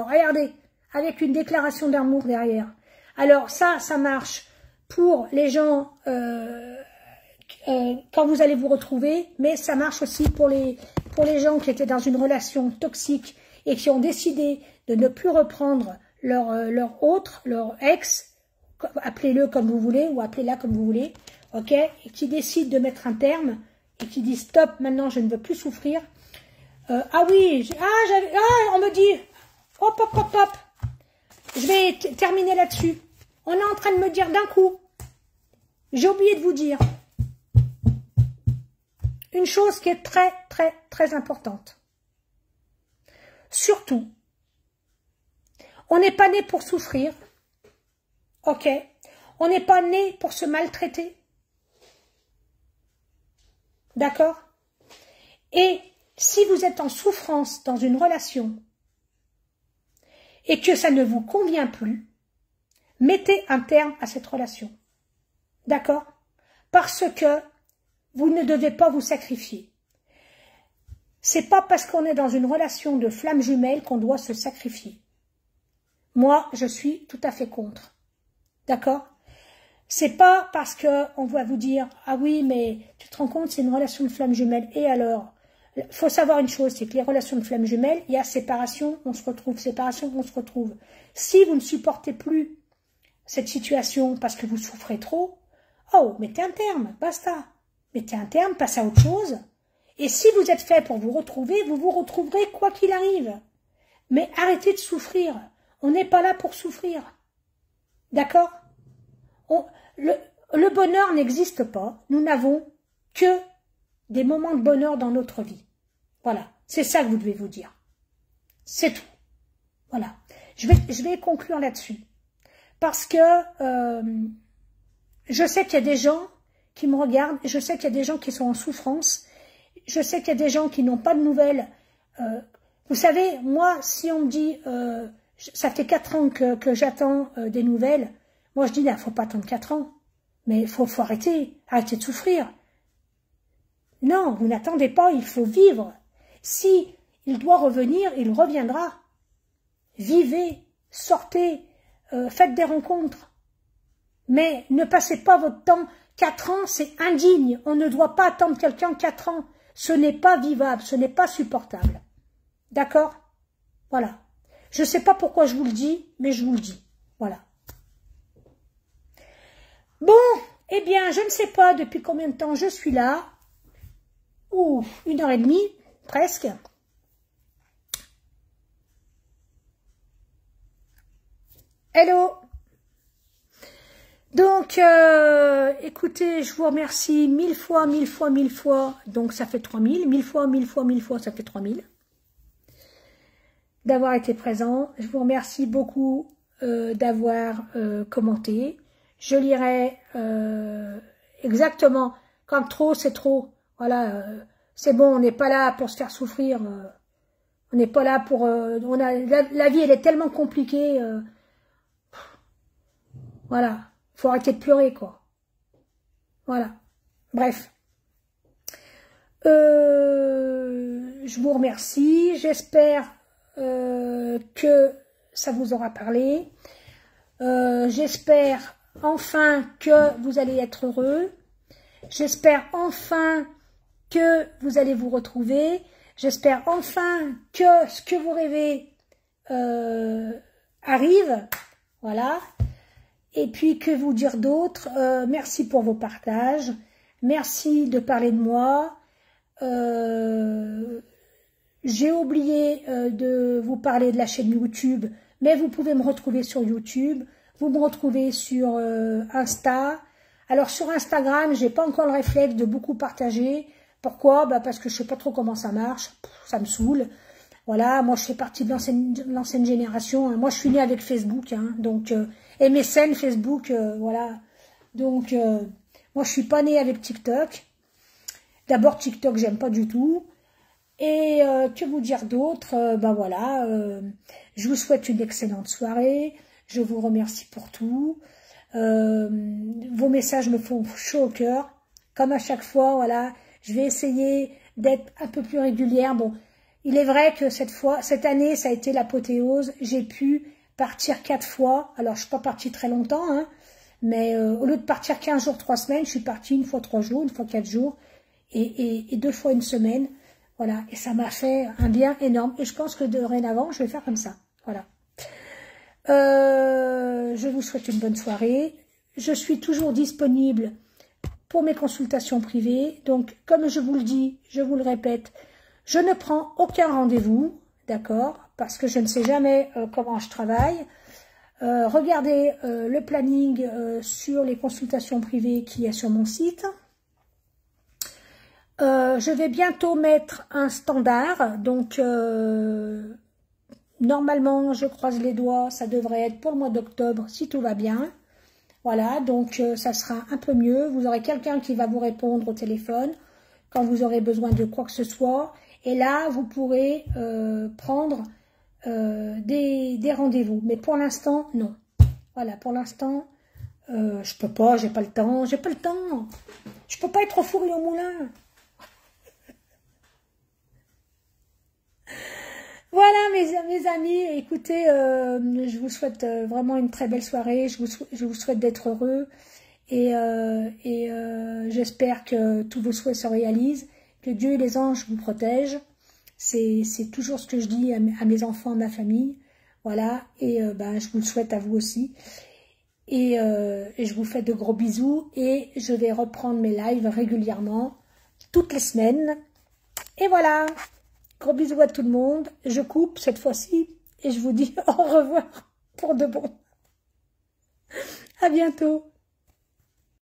regardez, avec une déclaration d'amour derrière. Alors ça marche pour les gens quand vous allez vous retrouver, mais ça marche aussi pour les gens qui étaient dans une relation toxique et qui ont décidé de ne plus reprendre leur ex, appelez-le comme vous voulez ou appelez-la comme vous voulez, ok, et qui décident de mettre un terme et qui disent stop, maintenant je ne veux plus souffrir. Ah oui, on me dit, hop, je vais terminer là-dessus. On est en train de me dire d'un coup, j'ai oublié de vous dire une chose qui est très, très, très importante. Surtout, on n'est pas né pour souffrir, ok? On n'est pas né pour se maltraiter, d'accord? Et si vous êtes en souffrance dans une relation et que ça ne vous convient plus, mettez un terme à cette relation, d'accord? Parce que vous ne devez pas vous sacrifier. C'est pas parce qu'on est dans une relation de flamme jumelle qu'on doit se sacrifier. Moi, je suis tout à fait contre. D'accord? C'est pas parce que on va vous dire « Ah oui, mais tu te rends compte, c'est une relation de flamme jumelle. » Et alors? Il faut savoir une chose, c'est que les relations de flamme jumelle, il y a séparation, on se retrouve, séparation, on se retrouve. Si vous ne supportez plus cette situation parce que vous souffrez trop, oh, mettez un terme, basta. Mettez un terme, passez à autre chose. Et si vous êtes fait pour vous retrouver, vous vous retrouverez quoi qu'il arrive. Mais arrêtez de souffrir. On n'est pas là pour souffrir. D'accord? Le bonheur n'existe pas. Nous n'avons que des moments de bonheur dans notre vie. Voilà. C'est ça que vous devez vous dire. C'est tout. Voilà. Je vais conclure là-dessus. Parce que je sais qu'il y a des gens qui me regardent, je sais qu'il y a des gens qui sont en souffrance, je sais qu'il y a des gens qui n'ont pas de nouvelles. Vous savez, moi, si on me dit, ça fait 4 ans que j'attends des nouvelles, moi je dis, il ne faut pas attendre 4 ans, mais il faut arrêter de souffrir. Non, vous n'attendez pas, il faut vivre. Si il doit revenir, il reviendra. Vivez, sortez, faites des rencontres. Mais ne passez pas votre temps. 4 ans, c'est indigne. On ne doit pas attendre quelqu'un 4 ans. Ce n'est pas vivable, ce n'est pas supportable. D'accord? Voilà. Je ne sais pas pourquoi je vous le dis, mais je vous le dis. Voilà. Bon, eh bien, je ne sais pas depuis combien de temps je suis là. Ouh, 1h30, presque. Hello. Donc, écoutez, je vous remercie 1000 fois, 1000 fois, 1000 fois. Donc, ça fait 3000. 1000 fois, 1000 fois, 1000 fois, ça fait 3000. D'avoir été présent. Je vous remercie beaucoup d'avoir commenté. Je lirai exactement. Quand trop, c'est trop. Voilà, c'est bon, on n'est pas là pour se faire souffrir. On n'est pas là pour... la vie, elle est tellement compliquée. Voilà. Faut arrêter de pleurer, quoi. Voilà. Bref. Je vous remercie. J'espère que ça vous aura parlé. J'espère enfin que vous allez être heureux. J'espère enfin que vous allez vous retrouver. J'espère enfin que ce que vous rêvez arrive. Voilà. Et puis, que vous dire d'autre? Merci pour vos partages. Merci de parler de moi. J'ai oublié de vous parler de la chaîne YouTube, mais vous pouvez me retrouver sur YouTube. Vous me retrouvez sur Insta. Alors, sur Instagram, j'ai pas encore le réflexe de beaucoup partager. Pourquoi? Bah, parce que je sais pas trop comment ça marche. Ça me saoule. Voilà, moi, je fais partie de l'ancienne génération. Moi, je suis née avec Facebook, hein, donc... et mes scènes Facebook, voilà. Donc, moi, je suis pas née avec TikTok. D'abord, TikTok, j'aime pas du tout. Et que vous dire d'autre? Ben voilà, je vous souhaite une excellente soirée. Je vous remercie pour tout. Vos messages me font chaud au cœur. Comme à chaque fois, voilà. Je vais essayer d'être un peu plus régulière. Bon, il est vrai que cette année, ça a été l'apothéose. J'ai pu partir 4 fois. Alors, je suis pas partie très longtemps, hein, mais au lieu de partir 15 jours, 3 semaines, je suis partie 1 fois 3 jours, 1 fois 4 jours et 2 fois 1 semaine. Voilà, et ça m'a fait un bien énorme. Et je pense que dorénavant, je vais faire comme ça. Voilà. Je vous souhaite une bonne soirée. Je suis toujours disponible pour mes consultations privées. Donc, comme je vous le dis, je vous le répète, je ne prends aucun rendez-vous, d'accord, parce que je ne sais jamais comment je travaille. Regardez le planning sur les consultations privées qui est sur mon site. Je vais bientôt mettre un standard, donc normalement, je croise les doigts, ça devrait être pour le mois d'octobre si tout va bien. Voilà, donc ça sera un peu mieux. Vous aurez quelqu'un qui va vous répondre au téléphone quand vous aurez besoin de quoi que ce soit. Et là, vous pourrez prendre des rendez-vous. Mais pour l'instant, non. Voilà, pour l'instant, je peux pas, j'ai pas le temps. J'ai pas le temps. Je peux pas être au four et au moulin. Voilà mes amis, écoutez, je vous souhaite vraiment une très belle soirée, je vous souhaite d'être heureux et j'espère que tous vos souhaits se réalisent, que Dieu et les anges vous protègent, c'est toujours ce que je dis à mes enfants, à ma famille, voilà, et je vous le souhaite à vous aussi, et je vous fais de gros bisous et je vais reprendre mes lives régulièrement, toutes les semaines, et voilà. Gros bisous à tout le monde. Je coupe cette fois-ci et je vous dis au revoir pour de bon. À bientôt.